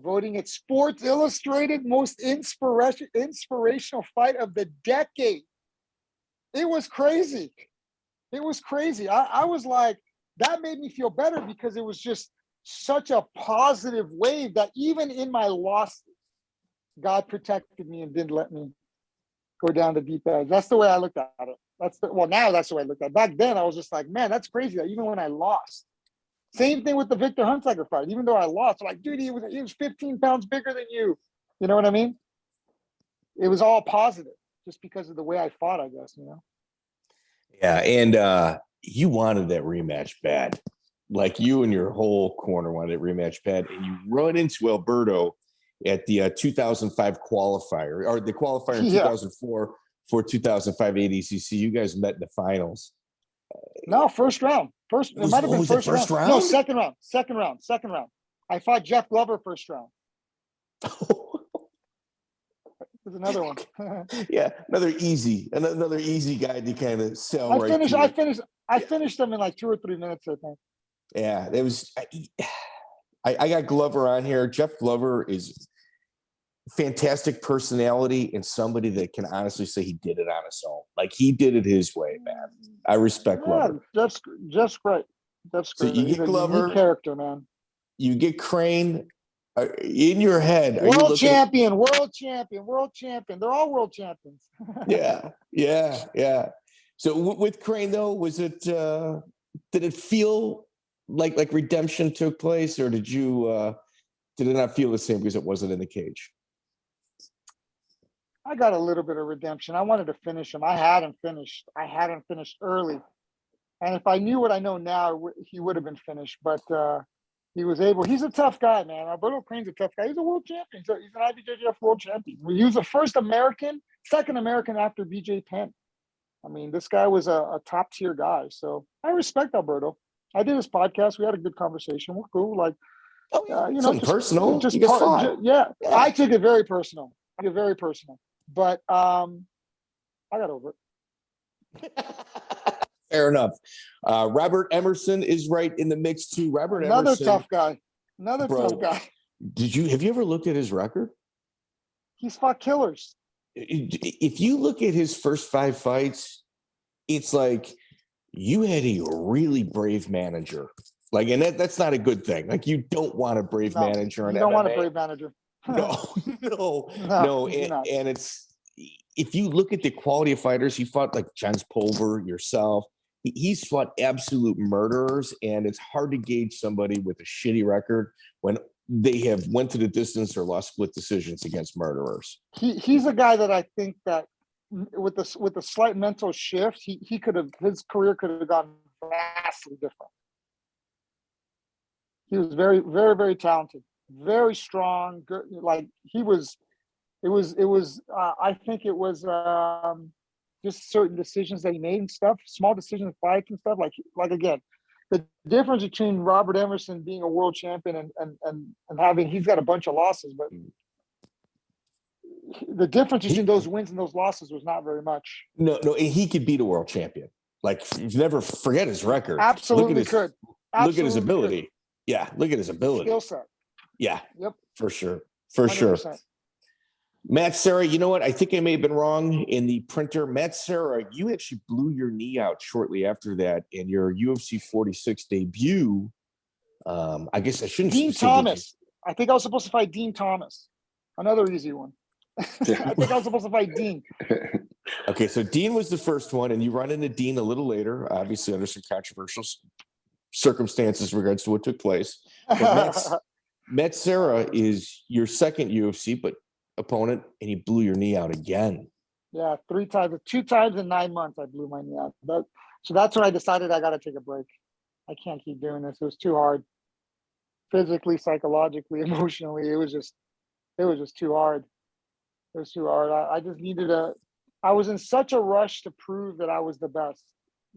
voting it Sports Illustrated most inspirational fight of the decade. It was crazy. I was like, that made me feel better because it was just such a positive wave that even in my losses, God protected me and didn't let me go down the deep end. That's the way I looked at it. Now that's the way I looked at it. Back then, I was just like, man, that's crazy that even when I lost. Same thing with the Victor Hunsaker fight. Even though I lost, I'm like, dude, he was 15 pounds bigger than you. You know what I mean? It was all positive just because of the way I fought, I guess, Yeah, and you wanted that rematch bad. Like you and your whole corner wanted that rematch bad, and you run into Alberto at the 2005 qualifier, or the qualifier in 2004 for 2005 ADCC. You guys met in the finals. No, first round. It might have been first round. No, second round. I fought Jeff Glover first round. There's another one. Yeah, another easy guy to kind of sell. I finished them in like 2 or 3 minutes, I think. Yeah, it was. I got Glover on here. Jeff Glover is fantastic personality and somebody that can honestly say he did it on his own. Like he did it his way, man. I respect Glover. That's great. That's great. So you get Glover, a unique character, man. You get Crane. In your head, world champion. They're all world champions. Yeah. So with Crane though, was it? Did it feel like redemption took place, or did it not feel the same because it wasn't in the cage? I got a little bit of redemption. I wanted to finish him. I hadn't finished early, and if I knew what I know now, he would have been finished. But he was able. He's a tough guy, man. Alberto Crane's a tough guy. He's a world champion. He's an IBJJF world champion. He was the second American after BJ Penn. I mean, this guy was a top tier guy. So I respect Alberto. I did his podcast. We had a good conversation. We're cool. Like, something personal. Just you fought. Yeah, I took it very personal. But I got over it. Fair enough. Robert Emerson is right in the mix too. Another Emerson, tough guy. Tough guy. Have you ever looked at his record? He's fought killers. If you look at his first 5 fights, it's like you had a really brave manager. Like, and that's not a good thing. Like, you don't want a brave manager. You don't want a brave manager. No. And it's, if you look at the quality of fighters, he fought like Jens Pulver, yourself. He's fought absolute murderers, and it's hard to gauge somebody with a shitty record when they have went to the distance or lost split decisions against murderers. He's a guy that I think that with a slight mental shift, his career could have gone vastly different. He was very, very, very talented, very strong. Good, like I think it was just certain decisions that he made and stuff, small decisions, fights and stuff. Like again, the difference between Robert Emerson being a world champion and having, he's got a bunch of losses, but the difference between those wins and those losses was not very much. No, and he could beat a world champion. Like, you never forget his record. Absolutely look at his ability. Could. Yeah, look at his ability. Skill set. Yeah. Yep. For sure. 100%. Matt Serra, you know what? I think I may have been wrong in the printer. Matt Serra, you actually blew your knee out shortly after that in your UFC 46 debut. I guess I shouldn't. Dean Thomas. I think I was supposed to fight Dean Thomas. Another easy one. I think I was supposed to fight Dean. Okay, so Dean was the first one, and you run into Dean a little later, obviously under some controversial circumstances in regards to what took place. But Matt Serra is your second UFC opponent, and he blew your knee out again. Yeah, 3 times, 2 times in 9 months, I blew my knee out. So that's when I decided I got to take a break. I can't keep doing this. It was too hard, physically, psychologically, emotionally. It was just too hard. It was too hard. I just needed I was in such a rush to prove that I was the best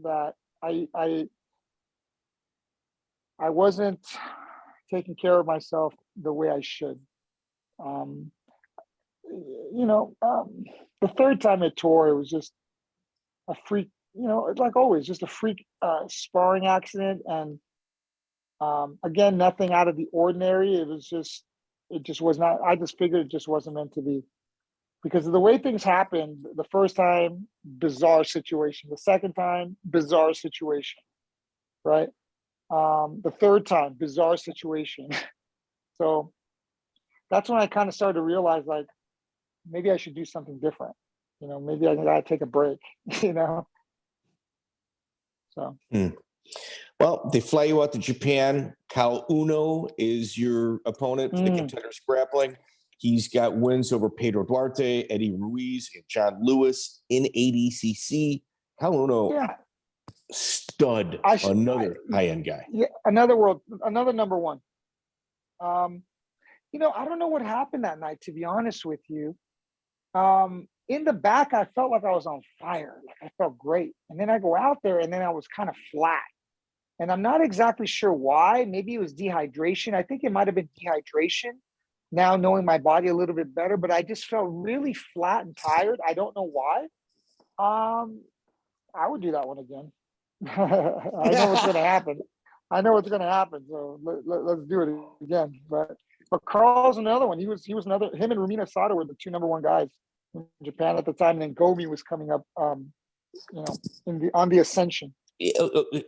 that I wasn't taking care of myself the way I should. The third time I tore, it was just a freak, like always, just a freak sparring accident. And again, nothing out of the ordinary. It just was not, I just figured it just wasn't meant to be. Because of the way things happened, the first time, bizarre situation. The second time, bizarre situation, right? The third time, bizarre situation. So that's when I kind of started to realize, like, maybe I should do something different. Maybe I gotta take a break, So. Well, they fly you out to Japan. Caol Uno is your opponent for the Contenders Grappling. He's got wins over Pedro Duarte, Eddie Ruiz, and John Lewis in ADCC. Caol Uno, stud, another high-end guy. Yeah, another number one. I don't know what happened that night, to be honest with you. In the back, I felt like I was on fire. Like I felt great. And then I go out there and then I was kind of flat. And I'm not exactly sure why. Maybe it was dehydration. I think it might have been dehydration. Now knowing my body a little bit better, but I just felt really flat and tired. I don't know why. I would do that one again. I know what's going to happen. So let's do it again. But Carl's another one. He was another. Him and Rumina Sada were the 2 number 1 guys in Japan at the time. And then Gomi was coming up, on the ascension.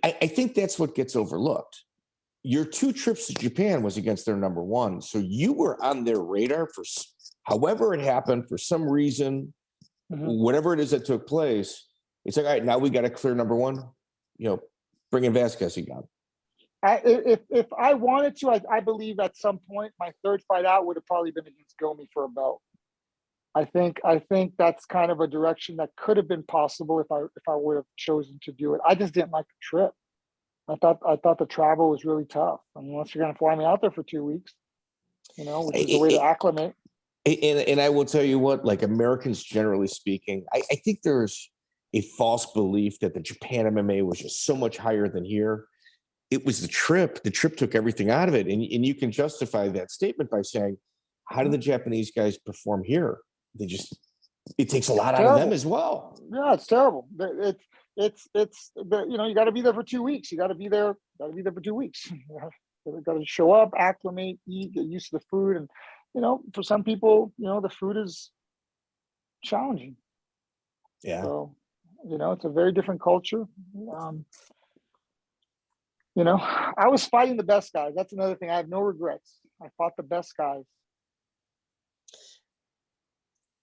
I think that's what gets overlooked. Your 2 trips to Japan was against their number 1. So you were on their radar for however it happened, for some reason, whatever it is that took place. It's like, all right, now we got a clear number 1, bring in Vasquez again. If I wanted to, I believe at some point my third fight out would have probably been against Gomi for a belt. I think that's kind of a direction that could have been possible if I would have chosen to do it. I just didn't like the trip. I thought the travel was really tough. I mean, unless you're going to fly me out there for 2 weeks, which is the way to acclimate. And I will tell you what, like Americans generally speaking, I think there's a false belief that the Japan MMA was just so much higher than here. It was the trip. The trip took everything out of it. And you can justify that statement by saying, how do the Japanese guys perform here? It takes a lot out of them as well. Yeah, it's terrible. It's you got to be there for 2 weeks. You got to be there for 2 weeks. You got to show up, acclimate, eat, get used to the food. And, for some people, the food is challenging. Yeah. So, it's a very different culture. I was fighting the best guys. That's another thing. I have no regrets. I fought the best guys.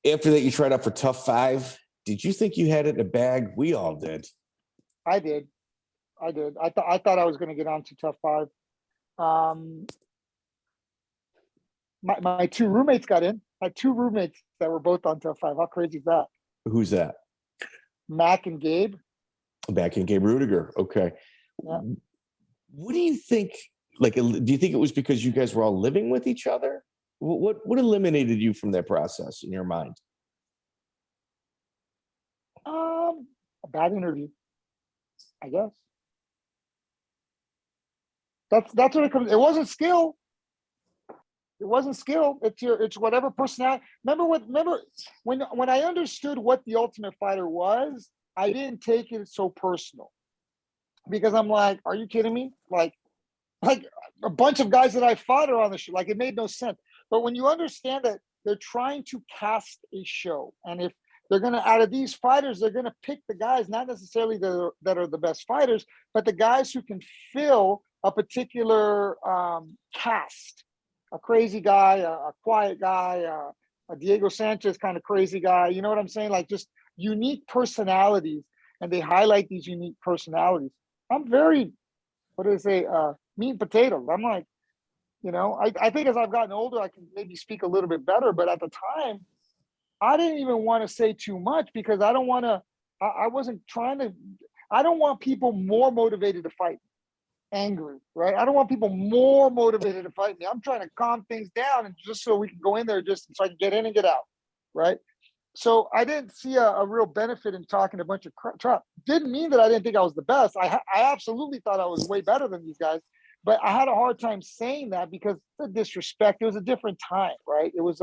After that, you tried out for Tough 5. Did you think you had it in the bag? We all did. I did. I thought I was going to get on to Tough 5. My 2 roommates got in. I had 2 roommates that were both on Tough 5. How crazy is that? Who's that? Mac and Gabe. Mac and Gabe Rudiger. Okay. Yeah. What do you think? Like, do you think it was because you guys were all living with each other? What eliminated you from that process in your mind? A bad interview, I guess. That's what it comes. It wasn't skill. It's whatever personality. Remember when I understood what the Ultimate Fighter was, I didn't take it so personal. Because I'm like, are you kidding me? Like a bunch of guys that I fought are on the show. Like, it made no sense. But when you understand that they're trying to cast a show, and if they're going to, out of these fighters, they're going to pick the guys, not necessarily that are the best fighters, but the guys who can fill a particular cast. A crazy guy, a quiet guy, a Diego Sanchez kind of crazy guy. You know what I'm saying? Like just unique personalities, and they highlight these unique personalities. I'm very, what do they say, meat and potatoes. I'm like, you know, I think as I've gotten older, I can maybe speak a little bit better. But at the time, I didn't even want to say too much because I don't want to, I wasn't trying to, I don't want people more motivated to fight, angry, right? I don't want people more motivated to fight me. I'm trying to calm things down and just so we can go in there just so I can get in and get out, right? So I didn't see a real benefit in talking a bunch of crap. Didn't mean that I didn't think I was the best. I absolutely thought I was way better than these guys, but I had a hard time saying that because the disrespect. It was a different time, right? It was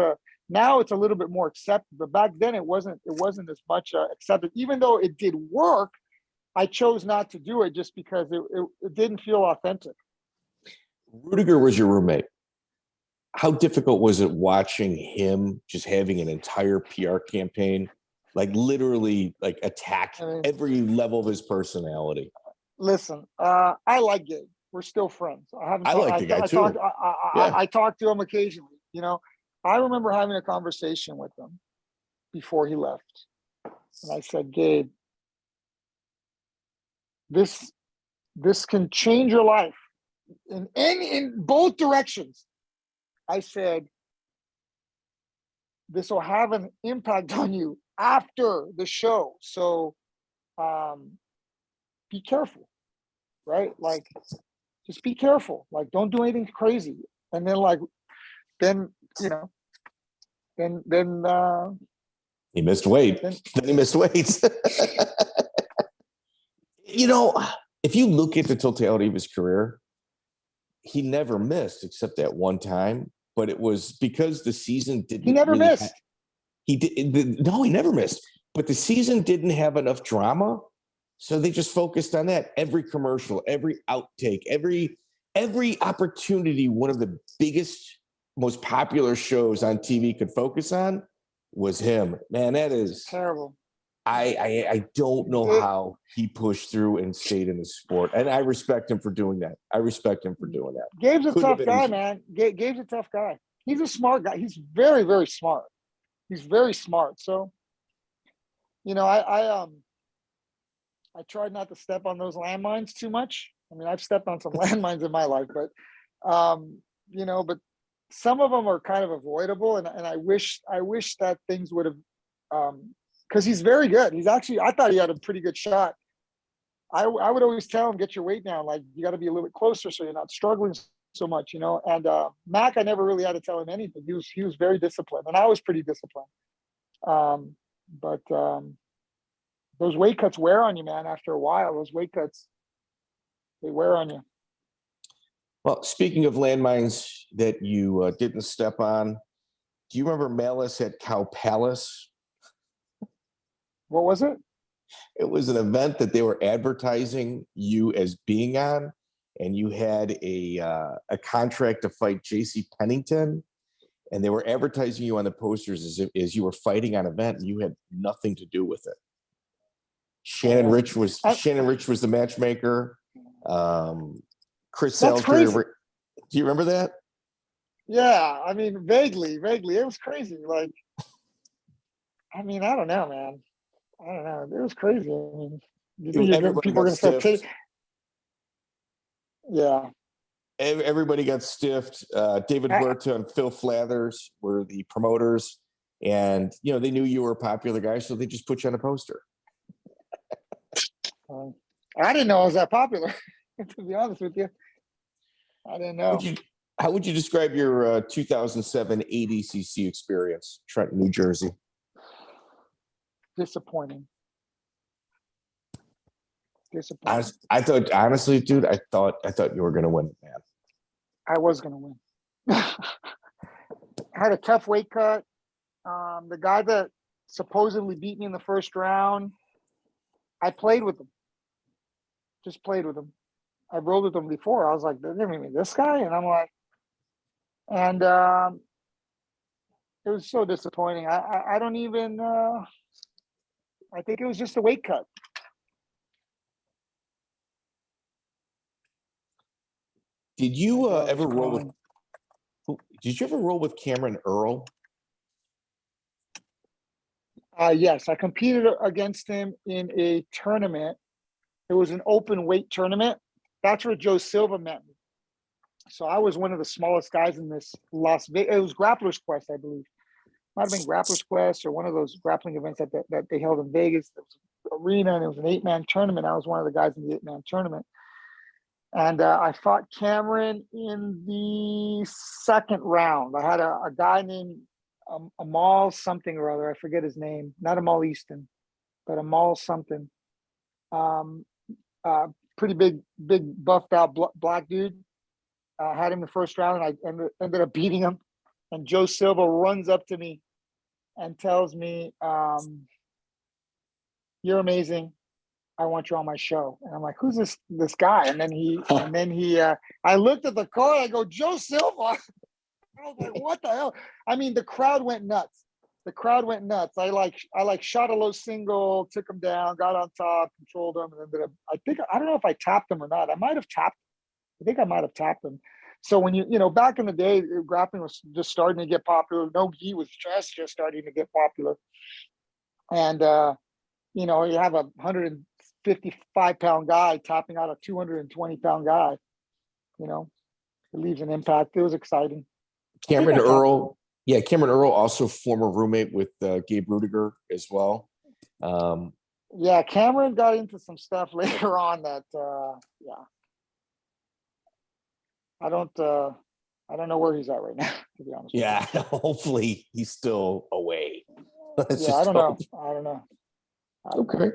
now it's a little bit more accepted, but back then it wasn't as much accepted. Even though it did work, I chose not to do it just because it didn't feel authentic. Rudiger was your roommate. How difficult was it watching him just having an entire PR campaign, like literally like attack every level of his personality? Listen, I like Gabe. We're still friends. I like the guy too. I talk to him occasionally. You know, I remember having a conversation with him before he left, and I said, Gabe, this can change your life in both directions. I said, this will have an impact on you after the show. So be careful, right? Like, just be careful. Like, don't do anything crazy. And then, you know, then he missed weight. Then he missed weight. You know, if you look at the totality of his career, he never missed except that one time. But it was because the season didn't. He never missed. He never missed. But the season didn't have enough drama, so they just focused on that. Every commercial, every outtake, every opportunity one of the biggest, most popular shows on TV could focus on was him. Man, that is terrible. I don't know how he pushed through and stayed in the sport. And I respect him for doing that. Gabe's a tough guy, man. Gabe's a tough guy. He's a smart guy. He's very, very smart. He's very smart. So, you know, I tried not to step on those landmines too much. I mean, I've stepped on some landmines in my life, but you know, but some of them are kind of avoidable. And I wish that things would have because he's very good. He's actually, I thought he had a pretty good shot. I would always tell him, get your weight down. Like, you got to be a little bit closer so you're not struggling so much, you know. And Mac, I never really had to tell him anything. He was very disciplined, and I was pretty disciplined. But those weight cuts wear on you, man. After a while, those weight cuts, they wear on you. Well, speaking of landmines that you didn't step on, do you remember Malice at Cow Palace? What was it? It was an event that they were advertising you as being on, and you had a contract to fight J.C. Pennington, and they were advertising you on the posters as you were fighting on an event, and you had nothing to do with it. Shannon Rich was the matchmaker. Chris Selker. Do you remember that? Yeah, I mean, vaguely. It was crazy. Like, I mean, I don't know, man. I don't know. It was crazy. I mean, you think people are going to start taking? Yeah. Everybody got stiffed. David Huerta and Phil Flathers were the promoters, and you know they knew you were a popular guy, so they just put you on a poster. I didn't know I was that popular. To be honest with you, I didn't know. How would you describe your 2007 ADCC experience, Trenton, New Jersey? Disappointing. I thought, honestly, dude, I thought you were going to win, man. I was going to win. I had a tough weight cut. The guy that supposedly beat me in the first round, I played with him. Just played with him. I rolled with him before. I was like, they're giving me this guy? And I'm like, and it was so disappointing. I don't even, I think it was just a weight cut. Did you ever roll with? Did you ever roll with Cameron Earl? Yes, I competed against him in a tournament. It was an open weight tournament. That's where Joe Silva met me. So I was one of the smallest guys in this Las Vegas. It was Grappler's Quest, I believe. Might have been Grappler's Quest or one of those grappling events that they held in Vegas. There was an arena and it was an 8-man tournament. I was one of the guys in the 8-man tournament. And I fought Cameron in the second round. I had a guy named Amal something or other. I forget his name. Not Amal Easton, but Amal something. Pretty big, buffed out black dude. Had him in the first round, and I ended up beating him. And Joe Silva runs up to me and tells me, "You're amazing. I want you on my show." And I'm like, "Who's this guy?" And then he, I looked at the card. I go, "Joe Silva." I was like, "What the hell?" I mean, the crowd went nuts. The crowd went nuts. I shot a low single, took him down, got on top, controlled him, and ended up. I don't know if I tapped him or not. I might have tapped. I think I might have tapped him. So when back in the day, grappling was just starting to get popular. No gi was just starting to get popular. And, you have a 155-pound guy tapping out a 220-pound guy, it leaves an impact. It was exciting. Cameron Earl. Yeah, Cameron Earl, also former roommate with Gabe Rudiger as well. Yeah, Cameron got into some stuff later on that, I don't know where he's at right now, to be honest. Yeah, hopefully he's still away. I don't know. Okay.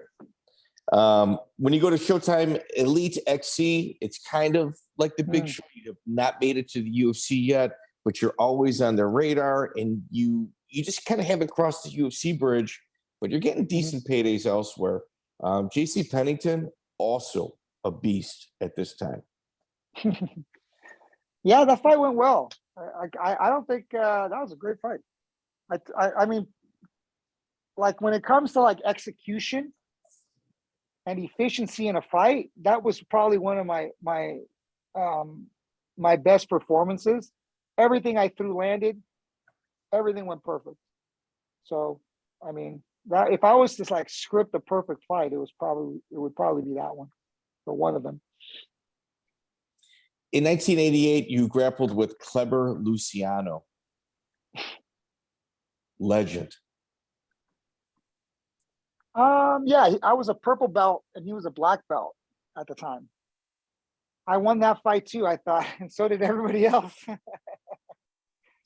When you go to Showtime Elite XC, it's kind of like the big show. You have not made it to the UFC yet, but you're always on their radar, and you just kind of haven't crossed the UFC bridge, but you're getting decent paydays elsewhere. JC Pennington, also a beast at this time. Yeah, that fight went well. I don't think that was a great fight. I mean, like when it comes to like execution and efficiency in a fight, that was probably one of my best performances. Everything I threw landed. Everything went perfect. So, I mean, that if I was to like script a perfect fight, it would probably be that one, or one of them. In 1988, you grappled with Kleber Luciano. Legend. Yeah, I was a purple belt and he was a black belt at the time. I won that fight too, I thought, and so did everybody else.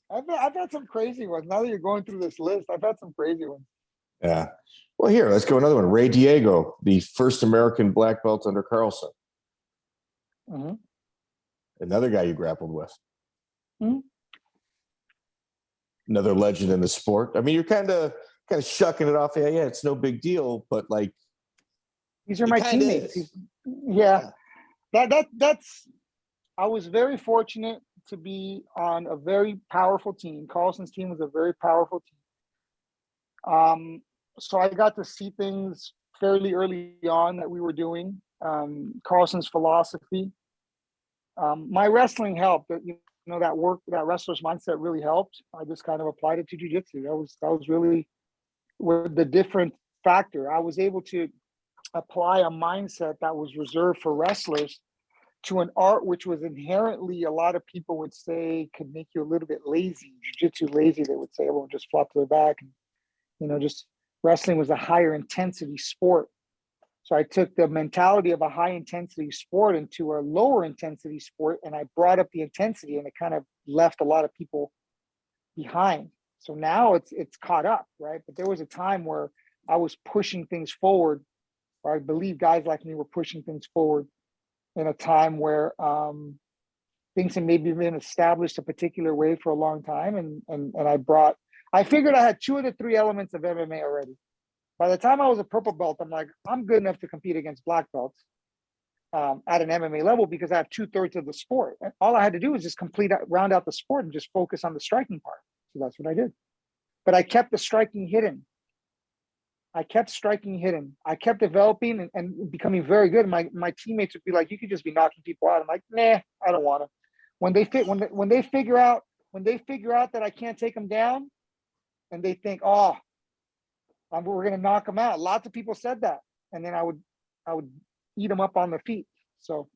I've had some crazy ones. Now that you're going through this list, I've had some crazy ones. Yeah. Well, here, let's go another one. Ray Diego, the first American black belt under Carlson. Mm-hmm. Another guy you grappled with. Mm-hmm. Another legend in the sport. I mean, you're kind of shucking it off. Yeah, it's no big deal, but like these are my teammates. Yeah. That's I was very fortunate to be on a very powerful team. Carlson's team was a very powerful team. So I got to see things fairly early on that we were doing. Carlson's philosophy. My wrestling helped. That work, that wrestler's mindset really helped. I just kind of applied it to jiu-jitsu. That was really the different factor. I was able to apply a mindset that was reserved for wrestlers to an art which was inherently, a lot of people would say, could make you a little bit lazy, jiu-jitsu lazy. They would say, everyone just flop to their back. And, just wrestling was a higher intensity sport. So I took the mentality of a high intensity sport into a lower intensity sport, and I brought up the intensity, and it kind of left a lot of people behind. So now it's caught up, right? But there was a time where I was pushing things forward, or I believe guys like me were pushing things forward in a time where things had maybe been established a particular way for a long time. And I figured I had 2 of the 3 elements of MMA already. By the time I was a purple belt, I'm like, I'm good enough to compete against black belts at an MMA level because I have 2/3 of the sport. And all I had to do was just round out the sport and just focus on the striking part. So that's what I did. But I kept the striking hidden. I kept developing and becoming very good. My teammates would be like, you could just be knocking people out. I'm like, nah, I don't want to. When they figure out that I can't take them down, and they think, oh, we're going to knock him out. Lots of people said that. And then I would eat him up on the feet. So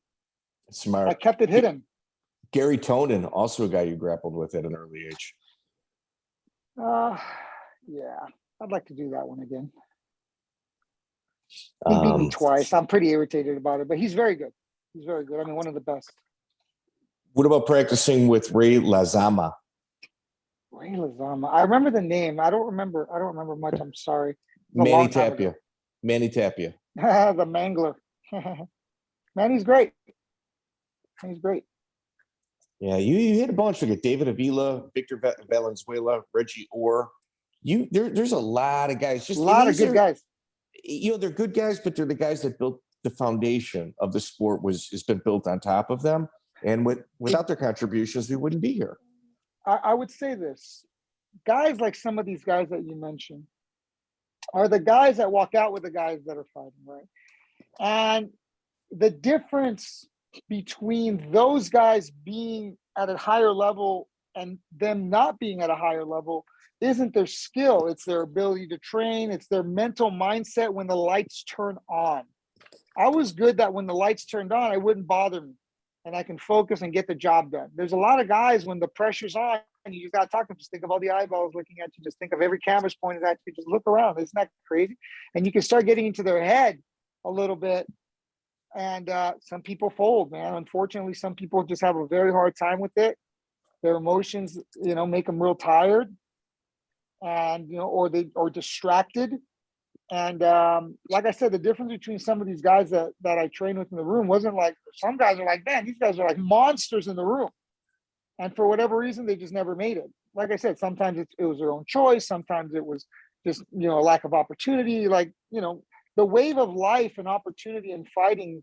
Smart. I kept it hidden. Garry Tonon, also a guy you grappled with at an early age. Yeah, I'd like to do that one again. He beat me twice. I'm pretty irritated about it, but he's very good. He's very good. I mean, one of the best. What about practicing with Ray Lizama? Ray Lizama. I remember the name. I don't remember much. I'm sorry. Manny Tapia. Manny Tapia. The Mangler. Manny's great. He's great. Yeah, you hit a bunch. Like David Avila, Victor Valenzuela, Reggie Orr. There's a lot of guys. Just A lot of good guys. You know, they're good guys, but they're the guys that built the foundation of the sport. Has been built on top of them, and without their contributions, we wouldn't be here. I would say this: guys like some of these guys that you mentioned are the guys that walk out with the guys that are fighting, right? And the difference between those guys being at a higher level and them not being at a higher level isn't their skill, it's their ability to train, it's their mental mindset when the lights turn on. I was good that when the lights turned on, it wouldn't bother me and I can focus and get the job done. There's a lot of guys when the pressure's on and you just got to talk to them, just think of all the eyeballs looking at you, just think of every camera's pointed at you, just look around. Isn't that crazy? And you can start getting into their head a little bit. And some people fold, man. Unfortunately, some people just have a very hard time with it. Their emotions, make them real tired, and or distracted. And like I said, the difference between some of these guys that I train with in the room wasn't like some guys are like, man, these guys are like monsters in the room, and for whatever reason, they just never made it. Like I said, sometimes it was their own choice. Sometimes it was just a lack of opportunity. Like the wave of life and opportunity and fighting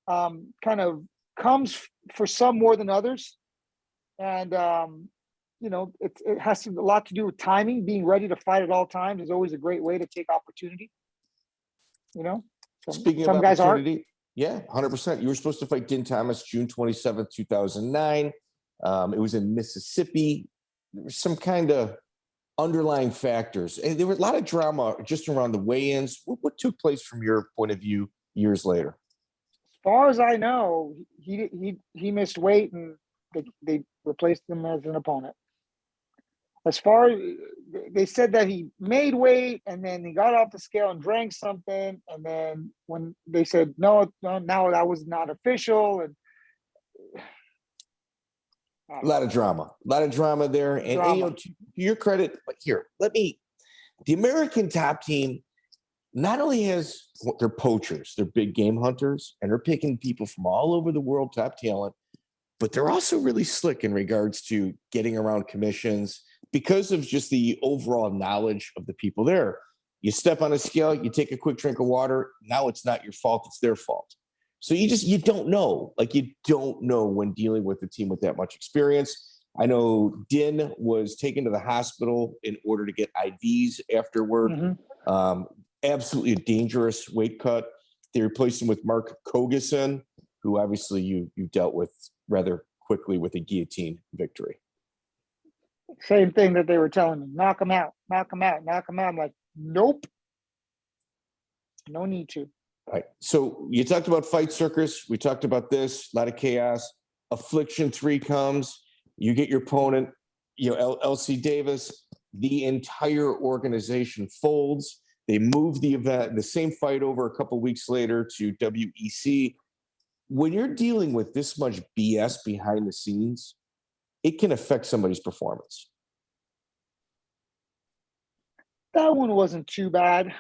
kind of comes for some more than others. And, it has a lot to do with timing. Being ready to fight at all times is always a great way to take opportunity. Speaking some of guys opportunity, aren't. Yeah, 100%. You were supposed to fight Din Thomas June 27th, 2009. It was in Mississippi. There was some kind of underlying factors. And there was a lot of drama just around the weigh-ins. What took place from your point of view years later? As far as I know, he missed weight and they replaced him as an opponent. As far as they said that he made weight and then he got off the scale and drank something, and then when they said no, now that was not official, and a lot of drama there. And to your credit, but here, the American top team not only has, they're poachers, they're big game hunters, and they're picking people from all over the world, top talent, but they're also really slick in regards to getting around commissions because of just the overall knowledge of the people there. You step on a scale, you take a quick drink of water. Now it's not your fault, it's their fault. So you don't know. Like, you don't know when dealing with a team with that much experience. I know Din was taken to the hospital in order to get IVs afterward. Mm-hmm. Absolutely a dangerous weight cut. They replaced him with Mark Kogason, who obviously you dealt with rather quickly with a guillotine victory. Same thing that they were telling me, knock him out, knock him out, knock him out. I'm like, nope, no need to. All right. So you talked about Fight Circus. We talked about this, a lot of chaos. Affliction 3 comes. You get your opponent, LC Davis. The entire organization folds. They move the event, the same fight over a couple of weeks later to WEC. When you're dealing with this much BS behind the scenes, it can affect somebody's performance. That one wasn't too bad.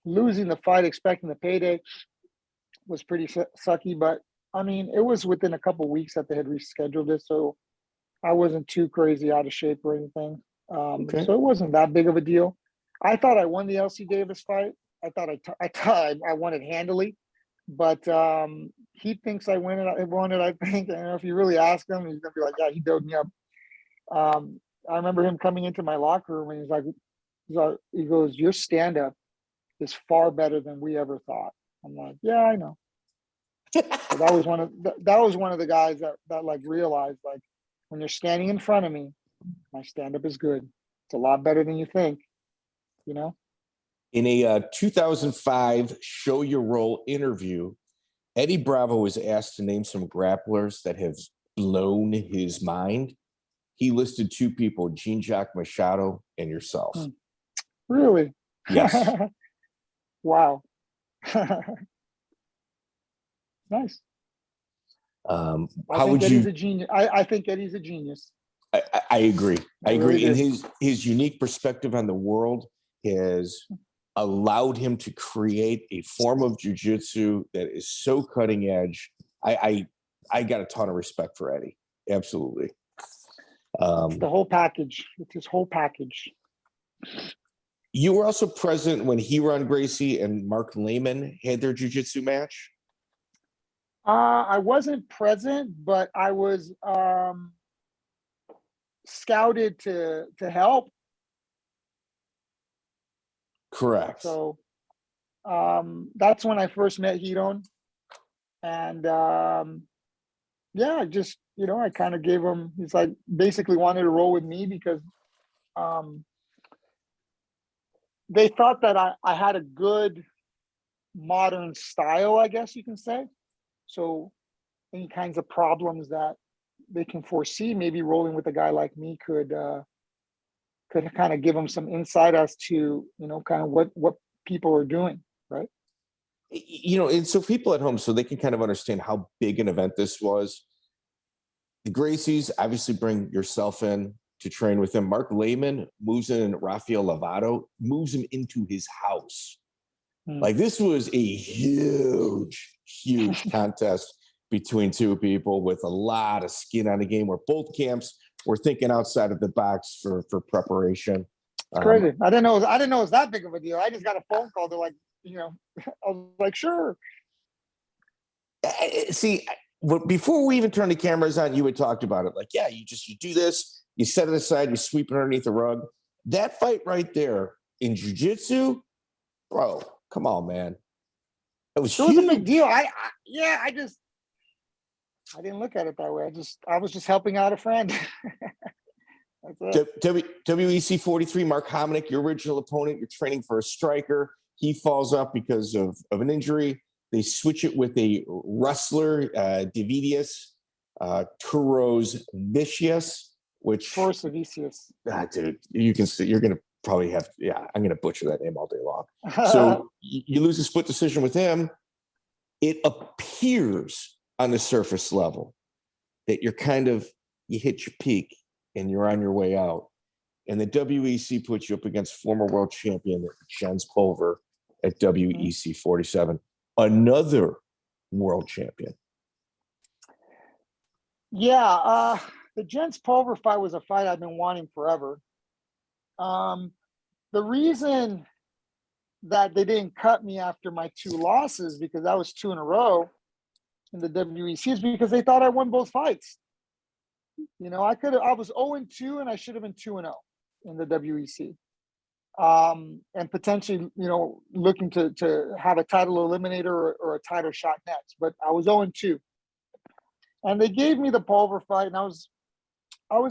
Losing the fight, expecting the payday was pretty sucky, but I mean, it was within a couple of weeks that they had rescheduled it, so I wasn't too crazy out of shape or anything. Okay. So it wasn't that big of a deal. I thought I won the LC Davis fight. I thought I won it handily, but he thinks I won it. I think, and if you really ask him, he's gonna be like, "Yeah, he doped me up." I remember him coming into my locker room and he goes, "Your stand-up is far better than we ever thought." I'm like, "Yeah, I know." So that was one of the guys that like realized, like, when you're standing in front of me, my stand-up is good. It's a lot better than you think, you know? In a 2005 Show Your Role interview, Eddie Bravo was asked to name some grapplers that have blown his mind. He listed 2 people, Jean-Jacques Machado and yourself. Really? Yes. Wow. Nice. How would Eddie's you? a genius. I think Eddie's a genius. I agree. I agree. really And do. his unique perspective on the world has allowed him to create a form of jiu-jitsu that is so cutting edge. I got a ton of respect for Eddie. Absolutely. It's the whole package. It's his whole package. You were also present when Ryron Gracie and Marc Laimon had their jiu-jitsu match. I wasn't present, but I was scouted to help. Correct. So that's when I first met Ryron. And yeah, just, I kind of gave him, he's like basically wanted to roll with me because they thought that I had a good modern style, I guess you can say. So any kinds of problems that they can foresee, maybe rolling with a guy like me could kind of give them some insight as to, kind of what people are doing, right? And so people at home, so they can kind of understand how big an event this was. The Gracies obviously bring yourself in to train with him. Marc Laimon moves in, Rafael Lovato moves him into his house. Like, this was a huge contest between 2 people with a lot of skin on the game, where both camps were thinking outside of the box for preparation. It's crazy. I didn't know it was that big of a deal. I just got a phone call. They're like, I was like, sure. See, before we even turned the cameras on, you had talked about it. Like, yeah, you do this, you set it aside, you sweep it underneath the rug. That fight right there in jiu-jitsu, bro, come on, man. It was a big deal. I didn't look at it that way. I was just helping out a friend. That's it. WEC 43, Mark Hominick, your original opponent. You're training for a striker. He falls up because of an injury. They switch it with a wrestler, Davidius Turos Vicious, which... Force Vicious. Dude, you can see, you're going to probably have... Yeah, I'm going to butcher that name all day long. So you lose a split decision with him. It appears on the surface level that you hit your peak and you're on your way out. And the WEC puts you up against former world champion Jens Pulver at WEC 47, another world champion. Yeah, the Jens Pulver fight was a fight I've been wanting forever. The reason that they didn't cut me after my 2 losses, because that was 2 in a row in the WEC, is because they thought I won both fights. I was 0-2 and I should have been 2-0 in the WEC. And potentially, looking to have a title eliminator or a title shot next, but I was 0-2. And they gave me the Pulver fight, and I was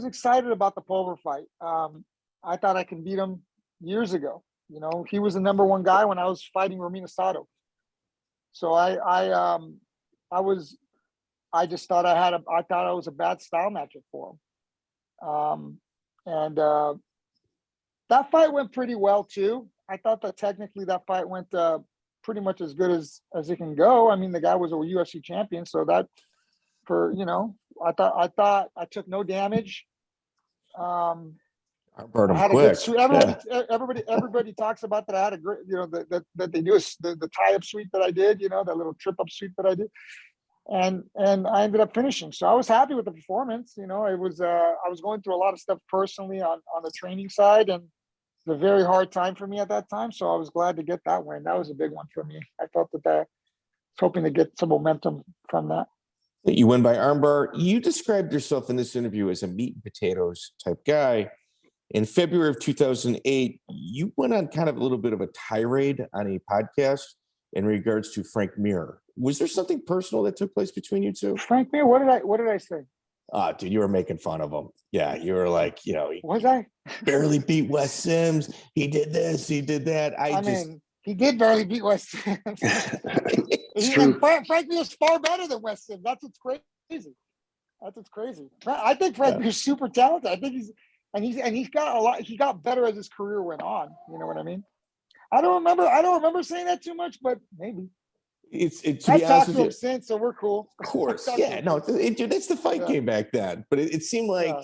excited about the Pulver fight. I thought I could beat him years ago. He was the number 1 guy when I was fighting Romina Sato. So I just thought I thought I was a bad style matchup for him. That fight went pretty well too. I thought that technically that fight went pretty much as good as it can go. I mean, the guy was a UFC champion, so that I thought I took no damage. Burn I had quick. a good sweep. Everybody talks about that. I had a great, that they do the tie-up sweep that I did, that little trip-up sweep that I did. And I ended up finishing. So I was happy with the performance. It was I was going through a lot of stuff personally on the training side, and it's a very hard time for me at that time. So I was glad to get that win. That was a big one for me. I felt that I was hoping to get some momentum from that. You win by armbar. You described yourself in this interview as a meat and potatoes type guy. In February of 2008, you went on kind of a little bit of a tirade on a podcast in regards to Frank Mir. Was there something personal that took place between you two? Frank Mir, what did I say? Oh, dude, you were making fun of him. Yeah, you were like, you know, he Was I? barely beat Wes Sims. He did this, he did that. I mean, he did barely beat West Sims. It's And true. Frank Mir's far better than West Sims. That's what's crazy. That's what's crazy. I think Frank Mir's super talented. I think he's got a lot. He got better as his career went on. You know what I mean? I don't remember saying that too much, but maybe. To I've be honest talked with to you, him since, so we're cool. of course. Yeah, no, dude, that's the fight game back then. But it seemed like,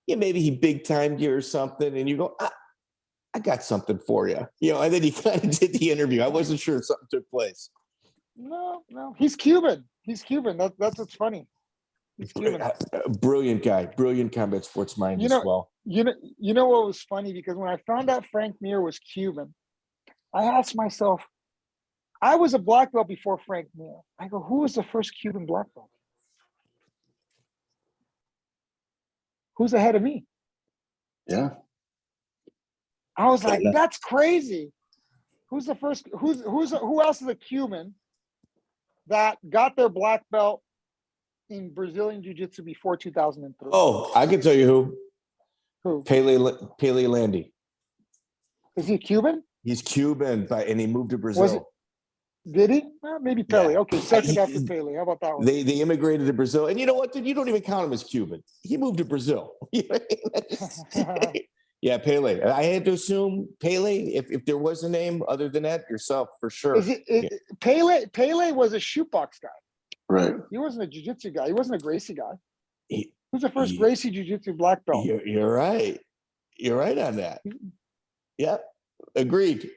yeah, maybe he big timed you or something, and you go, I got something for you, you know. And then he kind of did the interview. I wasn't sure if something took place. No, he's Cuban. He's Cuban. That's what's funny. He's Cuban. Brilliant guy, brilliant combat sports mind as well. You know what was funny, because when I found out Frank Mir was Cuban, I asked myself, I was a black belt before Frank Mir. I go, who was the first Cuban black belt? Who's ahead of me? Yeah. I was like, that's crazy. Who's the first? Who else is a Cuban that got their black belt in Brazilian Jiu-Jitsu before 2003? Oh, I can tell you who. Who? Pele Landy. Is he Cuban? He's Cuban, and he moved to Brazil. Did he? Well, maybe Pele. Yeah. Okay, second after Pele. How about that one? They immigrated to Brazil, and you know what? Dude, you don't even count him as Cuban. He moved to Brazil. Yeah, Pele. I had to assume Pele. If there was a name other than that, yourself for sure. Pele was a shootbox guy. Right. He wasn't a jiu-jitsu guy. He wasn't a Gracie guy. Who's the first Gracie jiu-jitsu black belt? You're right. You're right on that. Yeah. Agreed.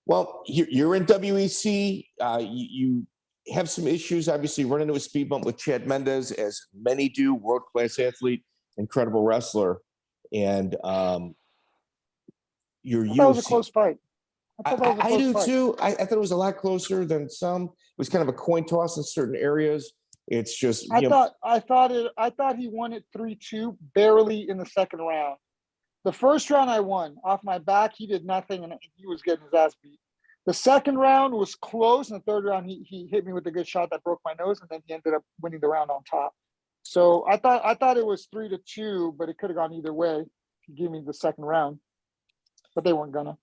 Well, you're in WEC. You have some issues, obviously, running into a speed bump with Chad Mendes, as many do, world-class athlete, incredible wrestler. And your UFC. That was a close fight. I do too. I thought it was a lot closer than some. It was kind of a coin toss in certain areas. It's just I thought he won it 3-2, barely in the second round. The first round I won off my back. He did nothing, and he was getting his ass beat. The second round was close, and the third round he hit me with a good shot that broke my nose, and then he ended up winning the round on top. So I thought it was 3-2, but it could have gone either way if you give me the second round. But they weren't gonna.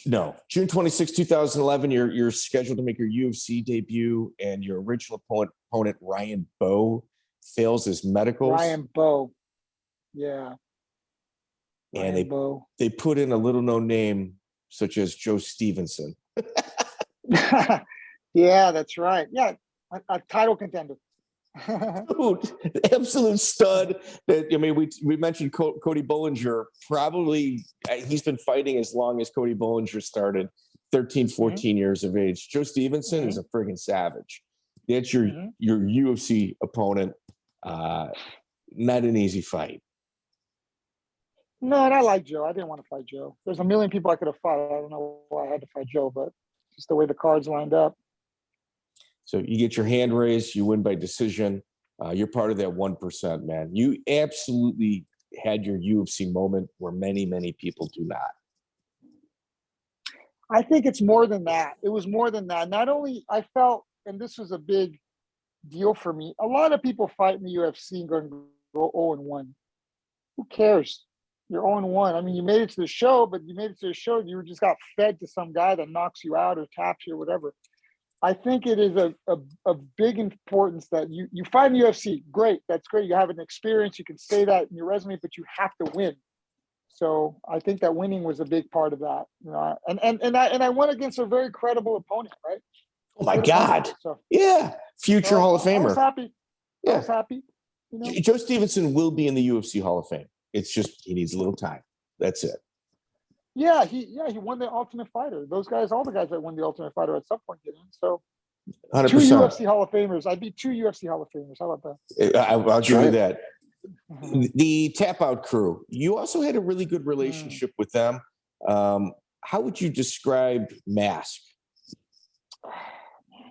No. June 26, 2011, you're scheduled to make your UFC debut, and your original opponent Ryan Bowe fails his medicals. Ryan Bowe. Yeah. And they put in a little known name such as Joe Stevenson. Yeah, that's right. Yeah, a title contender. Dude, absolute stud. I mean, we mentioned Cody Bollinger. Probably he's been fighting as long as Cody Bollinger started, 13, 14 years of age. Joe Stevenson is a friggin' savage. That's your UFC opponent. Not an easy fight. No, and I like Joe. I didn't want to fight Joe. There's a million people I could have fought. I don't know why I had to fight Joe, but just the way the cards lined up. So you get your hand raised, you win by decision. You're part of that 1%, man. You absolutely had your UFC moment where many, many people do not. I think it's more than that. It was more than that. Not only I felt, and this was a big deal for me, a lot of people fight in the UFC and go 0-1. Who cares? You're 0-1. I mean, you made it to the show, but you made it to the show. You just got fed to some guy that knocks you out or taps you or whatever. I think it is a big importance that you fight in the UFC. Great. That's great. You have an experience. You can say that in your resume, but you have to win. So I think that winning was a big part of that. You know, and I went against a very credible opponent, right? Oh my God. So, yeah. Future Hall of Famer. I was happy. Yeah. I was happy. You know? Joe Stevenson will be in the UFC Hall of Fame. It's just he needs a little time. That's it. Yeah, he won the Ultimate Fighter. Those guys, all the guys that won the Ultimate Fighter at some point get in. So 100%. 2 UFC Hall of Famers. I'd be 2 UFC Hall of Famers. How about that? I'll give you that. The Tap Out crew. You also had a really good relationship with them. How would you describe Mask?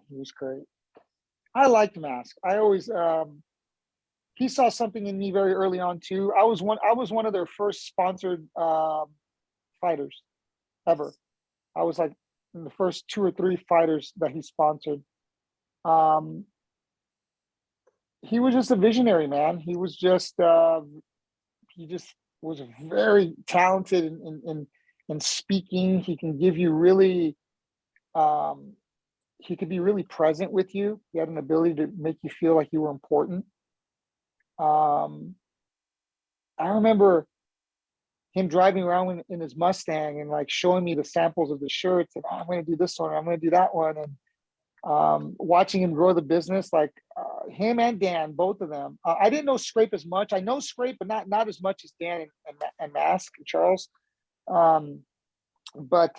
He was great. I liked Mask. I always he saw something in me very early on too. I was one of their first sponsored fighters ever. I was like in the first 2 or 3 fighters that he sponsored. he was just a visionary, man. He just was very talented in speaking. He can give you really, he could be really present with you. He had an ability to make you feel like you were important. I remember him driving around in his Mustang and like showing me the samples of the shirts and, oh, I'm going to do this one, I'm going to do that one. And watching him grow the business, like him and Dan, both of them. I didn't know Scrape as much. I know Scrape, but not as much as Dan and Mask and Charles. But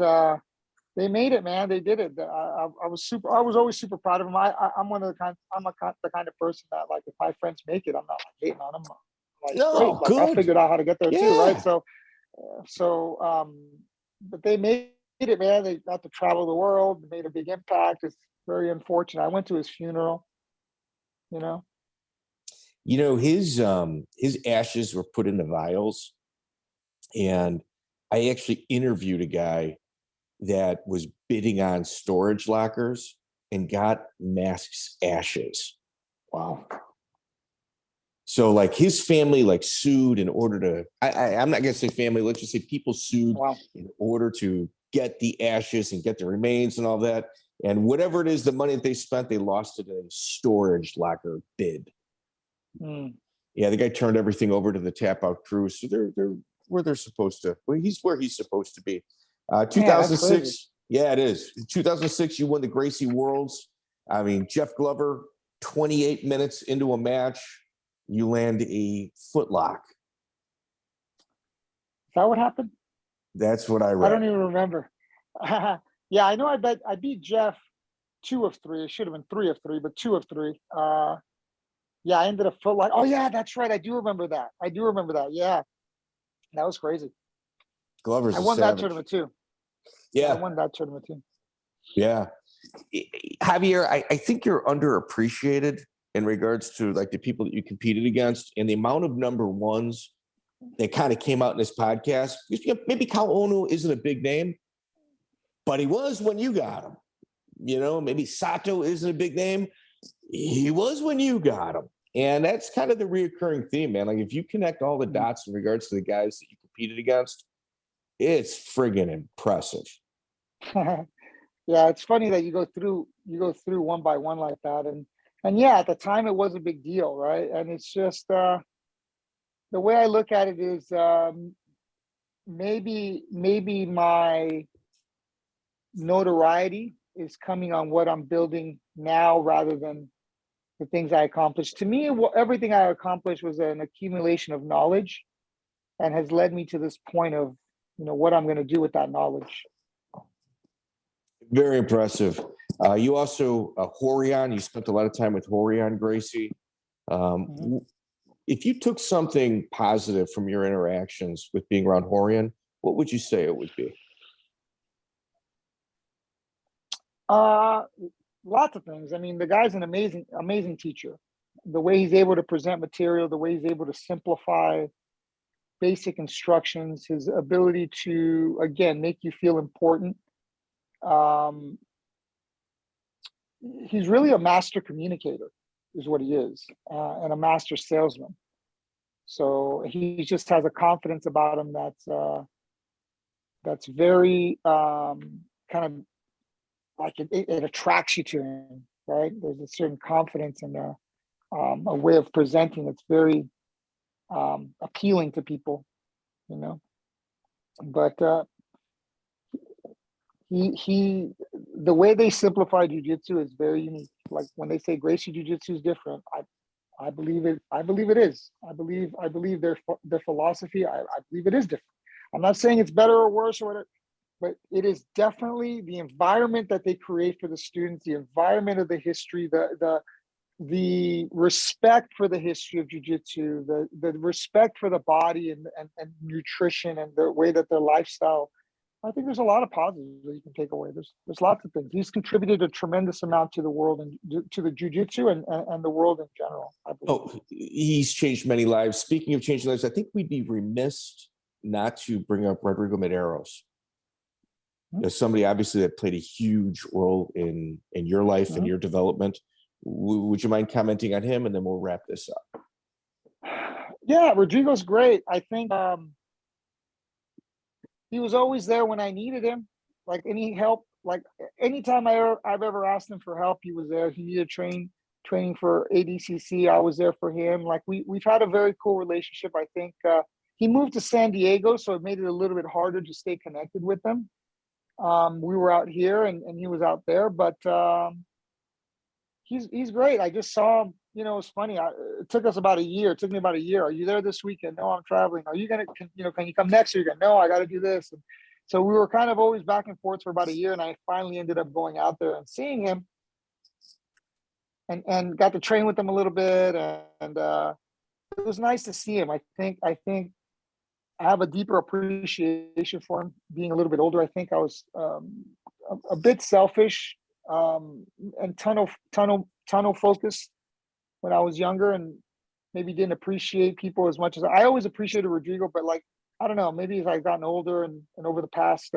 they made it, man. They did it. I was always super proud of them. I'm the kind of person that, like, if my friends make it, I'm not like hating on them. Like, No, great. Like, I figured out how to get there too, right? But they made it, man. They got to travel the world, made a big impact. It's very unfortunate. I went to his funeral, you know. His ashes were put into vials, and I actually interviewed a guy that was bidding on storage lockers and got Mask's ashes. Wow. So like his family like sued in order to, I'm not gonna say family, let's just say people sued in order to get the ashes and get the remains and all that. And whatever it is, the money that they spent, they lost it in a storage locker bid. Yeah, the guy turned everything over to the Tap Out crew. So they're where they're supposed to. Well, he's where he's supposed to be. 2006. Yeah, it is. In 2006, you won the Gracie Worlds. I mean, Jeff Glover, 28 minutes into a match, you land a footlock. Is that what happened? That's what I read. I don't even remember. Yeah, I know. I beat Jeff 2 of 3. It should have been 3 of 3, but 2 of 3. Yeah, I ended up footlock. Oh yeah, that's right. I do remember that. Yeah, that was crazy. Glover's I won that tournament too. Yeah, I won that tournament too. Yeah, Javier, I think you're underappreciated in regards to like the people that you competed against and the amount of number ones that kind of came out in this podcast. Maybe Caol Uno isn't a big name, but he was when you got him. Maybe Sato isn't a big name. He was when you got him. And that's kind of the reoccurring theme, man. Like if you connect all the dots in regards to the guys that you competed against, it's friggin' impressive. Yeah, it's funny that you go through one by one like that. And yeah, at the time it was a big deal, right? And it's just the way I look at it is maybe my notoriety is coming on what I'm building now rather than the things I accomplished. To me, everything I accomplished was an accumulation of knowledge and has led me to this point of, what I'm going to do with that knowledge. Very impressive. You also, Rorion, you spent a lot of time with Ryron Gracie. If you took something positive from your interactions with being around Rorion, what would you say it would be? Lots of things. I mean, the guy's an amazing teacher. The way he's able to present material, the way he's able to simplify basic instructions, his ability to, again, make you feel important. He's really a master communicator is what he is, and a master salesman. So he just has a confidence about him that's very kind of like it attracts you to him, right? There's a certain confidence and a way of presenting that's very appealing to people, But he the way they simplify jiu-jitsu is very unique. Like when they say Gracie jiu-jitsu is different, I believe it. I believe it is. I believe their philosophy. I believe it is different. I'm not saying it's better or worse or whatever, but it is definitely the environment that they create for the students, the environment of the history, the respect for the history of jiu-jitsu, the respect for the body and nutrition and the way that their lifestyle. I think there's a lot of positives that you can take away. There's lots of things. He's contributed a tremendous amount to the world and to the jiu-jitsu and the world in general, I believe. Oh, he's changed many lives. Speaking of changing lives, I think we'd be remiss not to bring up Rodrigo Medeiros. As somebody obviously that played a huge role in your life and your development. Would you mind commenting on him, and then we'll wrap this up? Yeah, Rodrigo's great. I think he was always there when I needed him. Like any help, like anytime I've ever asked him for help, he was there. He needed training for ADCC. I was there for him. Like we've had a very cool relationship. I think he moved to San Diego, so it made it a little bit harder to stay connected with him. We were out here and he was out there, but he's great. I just saw him. You know, it's funny. It took us about a year. It took me about a year. Are you there this weekend? No, I'm traveling. Are you can you come next weekend? No, I got to do this. And so we were kind of always back and forth for about a year, and I finally ended up going out there and seeing him, and got to train with him a little bit, and it was nice to see him. I think I have a deeper appreciation for him being a little bit older. I think I was a bit selfish and tunnel focused when I was younger, and maybe didn't appreciate people as much as I always appreciated Rodrigo, but like, I don't know, maybe as I've gotten older and over the past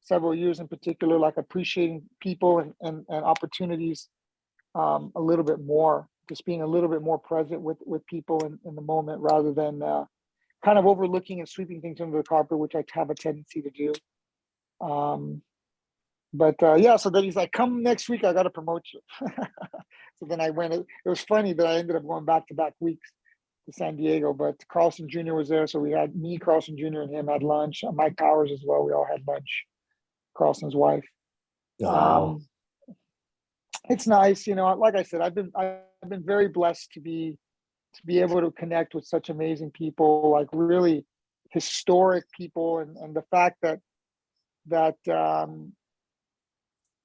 several years in particular, like appreciating people and opportunities a little bit more, just being a little bit more present with people in the moment rather than kind of overlooking and sweeping things under the carpet, which I have a tendency to do. Yeah, so then he's like, come next week, I got to promote you. So then I went. It was funny that I ended up going back-to-back weeks to San Diego, but Carlson Jr. was there. So we had me, Carlson Jr. and him had lunch. Mike Powers as well. We all had lunch. Carlson's wife. Oh. It's nice. You know, like I said, I've been very blessed to be able to connect with such amazing people, like really historic people. And the fact that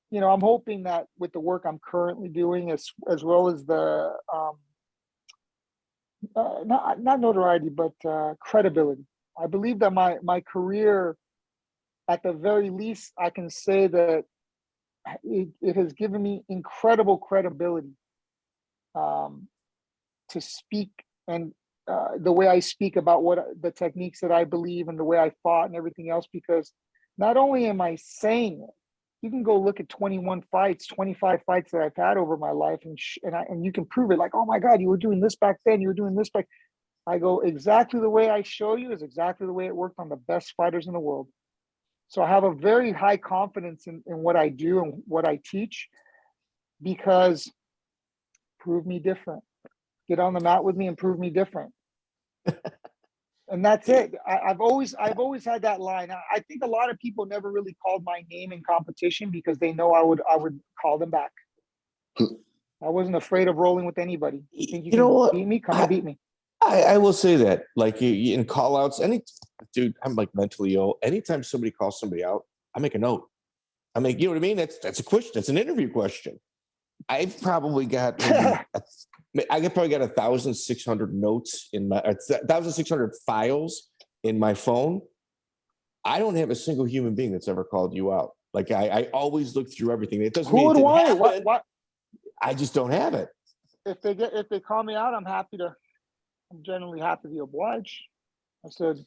you know, I'm hoping that with the work I'm currently doing, as well as the not notoriety, but credibility. I believe that my career, at the very least, I can say that it has given me incredible credibility to speak, and the way I speak about what the techniques that I believe and the way I fought and everything else, because not only am I saying it, you can go look at 21 fights, 25 fights that I've had over my life, and you can prove it. Like, oh my God, you were doing this back then. You were doing this back. I go, exactly the way I show you is exactly the way it worked on the best fighters in the world. So I have a very high confidence in what I do and what I teach, because prove me different. Get on the mat with me and prove me different. And that's it. I've always had that line. I think a lot of people never really called my name in competition because they know I would call them back. I wasn't afraid of rolling with anybody. You think you can what? beat me? Come and beat me. I will say that, like, in call outs, dude, I'm like mentally ill. Anytime somebody calls somebody out, I make a note. I make, you know what I mean? That's a question. That's an interview question. I've probably got I probably got 1,600 notes in my 1,600 files in my phone. I don't have a single human being that's ever called you out. Like, I always look through everything. It doesn't mean it didn't happen. What? I just don't have it. If they call me out, I'm generally happy to oblige. I said,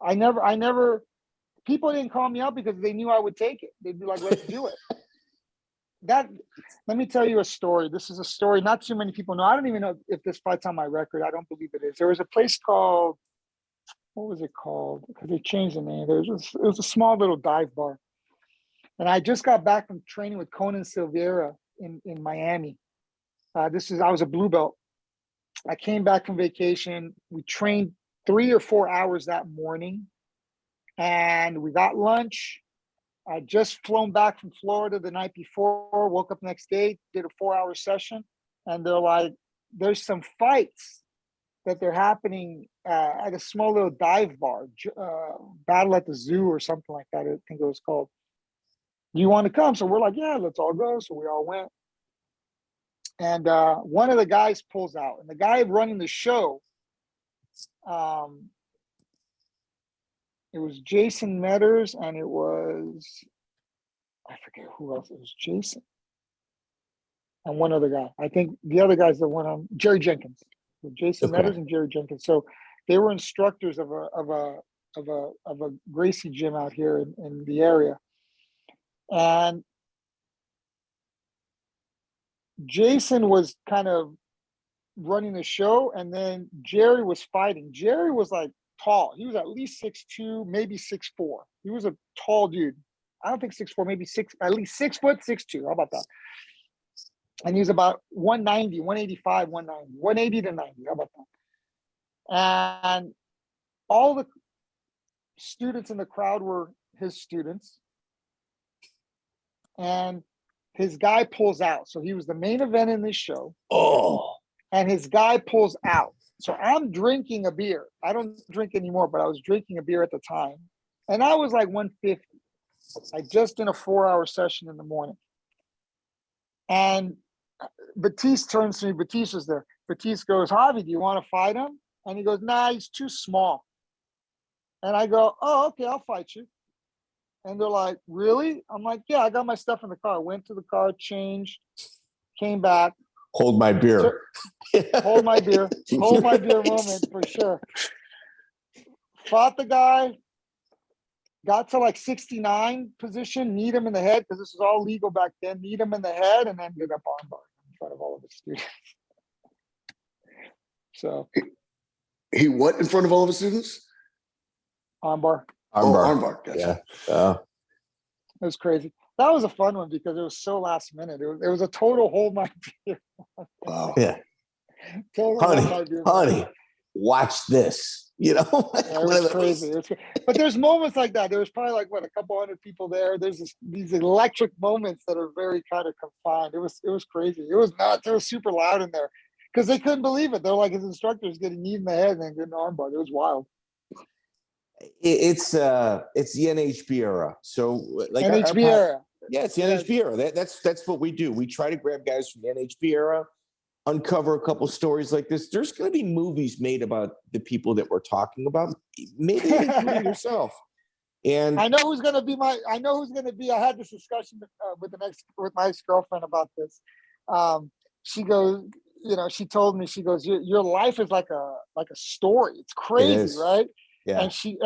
I never. People didn't call me out because they knew I would take it. They'd be like, let's do it. Let me tell you a story. This is a story not too many people know. I don't even know if this fight's on my record. I don't believe it is. There was a place called, what was it called? Because they changed the name. It was a small little dive bar. And I just got back from training with Conan Silveira in Miami. I was a blue belt. I came back from vacation. We trained 3 or 4 hours that morning, and we got lunch. I just flown back from Florida the night before, woke up next day, did a 4-hour session, and they're like, there's some fights that they're happening at a small little dive bar, Battle at the Zoo or something like that, I think it was called. Do you want to come? So we're like, yeah, let's all go. So we all went. And one of the guys pulls out, and the guy running the show, it was Jason Metters, and it was, I forget who else. It was Jason and one other guy. I think the other guy's the one on Jerry Jenkins. So Jason Metters and Jerry Jenkins. So they were instructors of a Gracie gym out here in the area. And Jason was kind of running the show, and then Jerry was fighting. Jerry was like tall. He was at least 6'2", maybe 6'4". He was a tall dude. I don't think 6'4", maybe at least 6 foot, 6'2". How about that? And he was about 190, 185, 190, 180 to 90. How about that? And all the students in the crowd were his students. And his guy pulls out. So he was the main event in this show. Oh. And his guy pulls out. So I'm drinking a beer. I don't drink anymore, but I was drinking a beer at the time. And I was like 150. I just did a 4-hour session in the morning. And Betiss turns to me. Betiss was there. Betiss goes, Javi, do you want to fight him? And he goes, nah, he's too small. And I go, oh, okay, I'll fight you. And they're like, really? I'm like, yeah, I got my stuff in the car. Went to the car, changed, came back. Hold my beer. Hold my beer. Hold my beer moment for sure. Fought the guy. Got to like 69 position, need him in the head, because this was all legal back then, need him in the head, and then ended up armbar in front of all of his students. So. He what in front of all of his students? Armbar. Armbar. Gotcha. Yeah. It was crazy. That was a fun one because it was so last minute. It was a total hold my beer. Wow. Yeah. Total Honey, hold my beer. honey, watch this. You know, Yeah, it was crazy. But there's moments like that. There was probably like a couple hundred people there. There's these electric moments that are very kind of confined. It was crazy. It was nuts. It was super loud in there because they couldn't believe it. They're like, his instructor's getting kneed in the head and then getting armbar. It was wild. It's the NHB era. So like NHB era. Yeah, it's the NHB era. That's what we do. We try to grab guys from the NHB era, uncover a couple stories like this. There's going to be movies made about the people that we're talking about, maybe including yourself. And I know who's going to be. I had this discussion with my ex-girlfriend about this. She goes, she told me, she goes, your life is like a story. It's crazy, right? Yeah. And she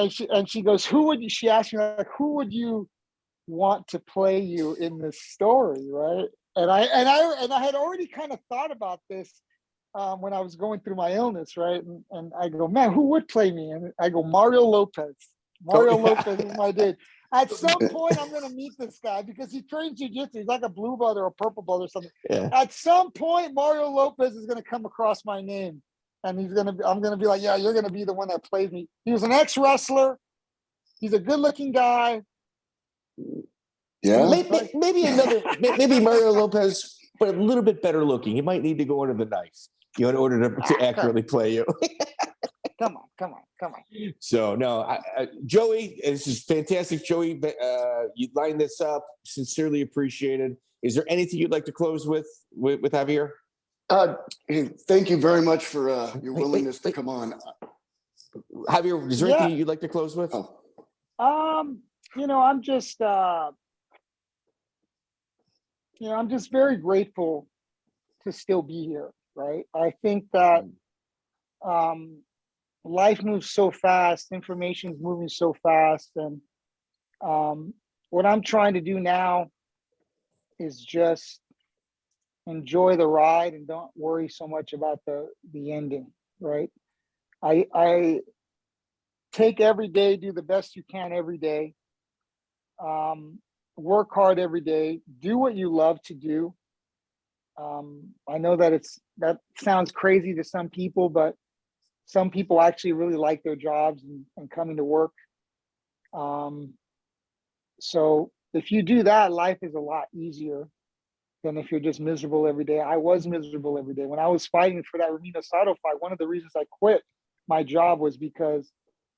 goes, she asked me, like, who would you want to play you in this story, right? And I had already kind of thought about this when I was going through my illness, right? And I go, man, who would play me? And I go, Mario Lopez. Lopez is my dude. At some point, I'm going to meet this guy because he trains jiu-jitsu. He's like a blue belt or a purple belt or something. Yeah. At some point, Mario Lopez is going to come across my name. And I'm going to be like, yeah, you're going to be the one that plays me. He was an ex-wrestler. He's a good-looking guy. Yeah. Maybe Mario Lopez, but a little bit better looking. He might need to go under the knife, in order to accurately play you. Come on. So no, Joey, this is fantastic. Joey, you lined this up. Sincerely appreciated. Is there anything you'd like to close with Javier? Hey, thank you very much for your willingness to come on. Javier, is there anything you'd like to close with? I'm just I'm just very grateful to still be here, right? I think that life moves so fast, information is moving so fast, and what I'm trying to do now is just enjoy the ride and don't worry so much about the ending, right? I take every day, do the best you can every day, work hard every day, do what you love to do. I know that sounds crazy to some people, but some people actually really like their jobs and coming to work. So if you do that, life is a lot easier than if you're just miserable every day. I was miserable every day. When I was fighting for that Ramiro Sato fight, one of the reasons I quit my job was because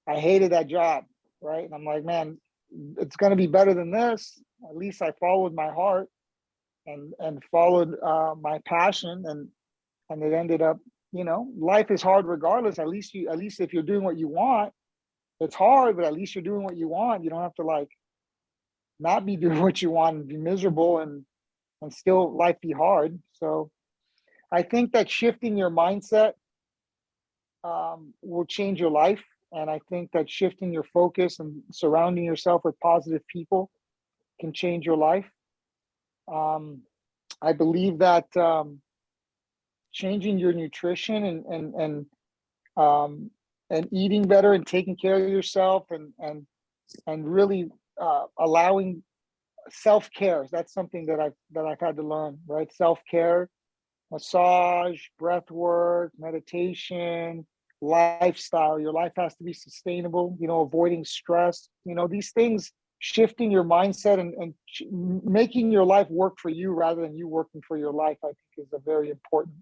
I hated that job, right? And I'm like, man, it's going to be better than this. At least I followed my heart and followed my passion, and it ended up, life is hard regardless. At least if you're doing what you want, it's hard, but at least you're doing what you want. You don't have to not be doing what you want and be miserable and still life be hard. So I think that shifting your mindset will change your life. And I think that shifting your focus and surrounding yourself with positive people can change your life. I believe that changing your nutrition and eating better and taking care of yourself and really allowing self-care. That's something that I've had to learn, right? Self-care, massage, breath work, meditation, lifestyle. Your life has to be sustainable, avoiding stress, these things, shifting your mindset and making your life work for you rather than you working for your life, I think is a very important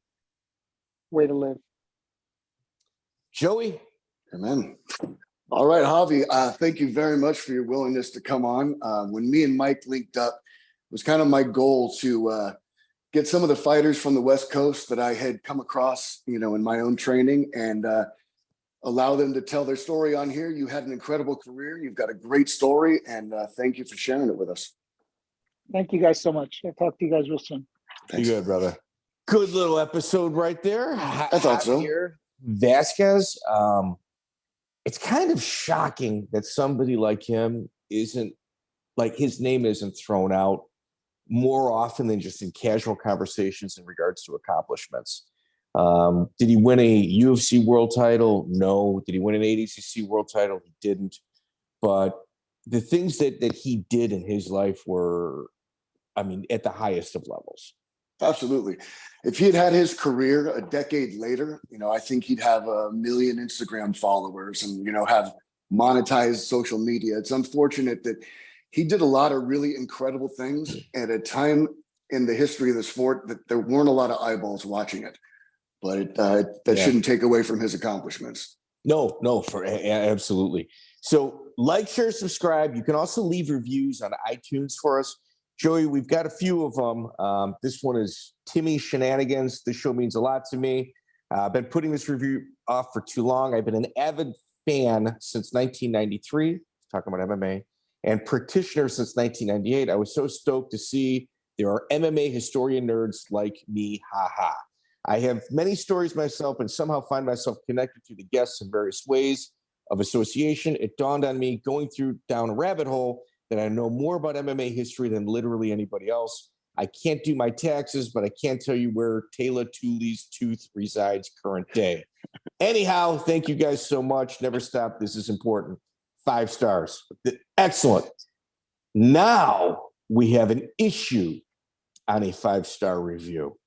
way to live. Joey. Amen. All right, Javi, thank you very much for your willingness to come on. When me and Mike linked up, it was kind of my goal to get some of the fighters from the West Coast that I had come across, in my own training and allow them to tell their story on here. You had an incredible career. You've got a great story, and thank you for sharing it with us. Thank you guys so much. I'll talk to you guys real soon. Thanks. You good, brother. Good little episode right there. I thought so. Javier Vazquez. It's kind of shocking that somebody like him his name isn't thrown out more often than just in casual conversations in regards to accomplishments. Did he win a UFC world title? No. Did he win an ADCC world title? He didn't. But the things that he did in his life were, at the highest of levels. Absolutely. If he had had his career a decade later, I think he'd have 1 million Instagram followers and, have monetized social media. It's unfortunate that he did a lot of really incredible things at a time in the history of the sport that there weren't a lot of eyeballs watching it. But that shouldn't take away from his accomplishments. No, absolutely. So like, share, subscribe. You can also leave reviews on iTunes for us. Joey, we've got a few of them. This one is Timmy Shenanigans. This show means a lot to me. I've been putting this review off for too long. I've been an avid fan since 1993, talking about MMA, and practitioner since 1998. I was so stoked to see there are MMA historian nerds like me. Ha ha. I have many stories myself and somehow find myself connected to the guests in various ways of association. It dawned on me going down a rabbit hole that I know more about MMA history than literally anybody else. I can't do my taxes, but I can tell you where Taylor Tooley's tooth resides current day. Anyhow, thank you guys so much. Never stop. This is important. 5 stars. Excellent. Now we have an issue on a 5-star review.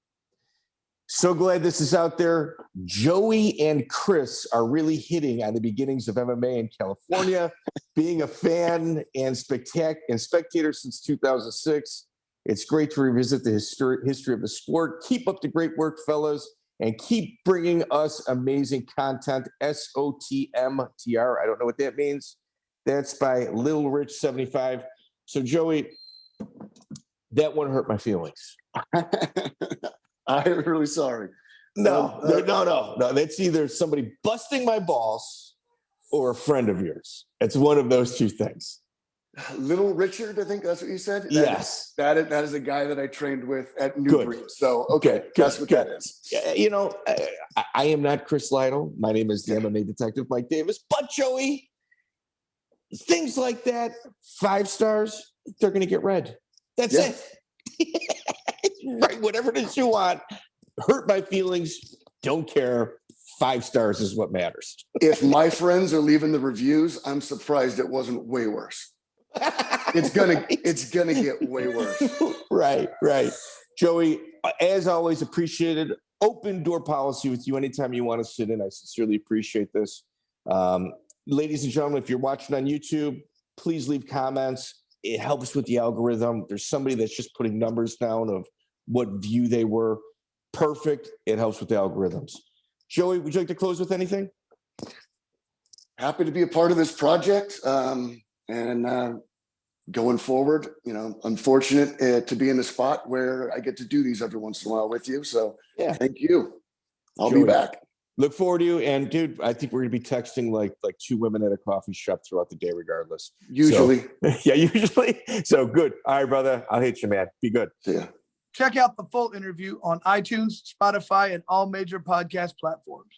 So glad this is out there. Joey and Chris are really hitting on the beginnings of MMA in California. Being a fan and spectator since 2006, it's great to revisit the history of the sport. Keep up the great work, fellas, and keep bringing us amazing content. SOTMTR. I don't know what that means. That's by Lil Rich 75. So, Joey, that one hurt my feelings. I'm really sorry. No. That's either somebody busting my balls or a friend of yours. It's one of those two things. Little Richard, I think that's what you said? Yes. That is a guy that I trained with at New Breed. So, okay, Good. That's what that is. I am not Chris Lytle. My name is the MMA detective, Mike Davis. But, Joey, things like that, 5 stars, they're going to get read. That's it. Right, whatever it is you want. Hurt my feelings. Don't care. 5 stars is what matters. If my friends are leaving the reviews, I'm surprised it wasn't way worse. It's gonna get way worse. Right. Joey, as always, appreciated. Open door policy with you anytime you want to sit in. I sincerely appreciate this. Ladies and gentlemen, if you're watching on YouTube, please leave comments. It helps with the algorithm. There's somebody that's just putting numbers down of what view they were. Perfect. It helps with the algorithms. Joey, would you like to close with anything? Happy to be a part of this project. Going forward, unfortunate to be in a spot where I get to do these every once in a while with you. So thank you. I'll be back. Look forward to you. And dude, I think we're going to be texting like 2 women at a coffee shop throughout the day, regardless. Usually. So, usually. So good. All right, brother. I'll hit you, man. Be good. See ya. Check out the full interview on iTunes, Spotify, and all major podcast platforms.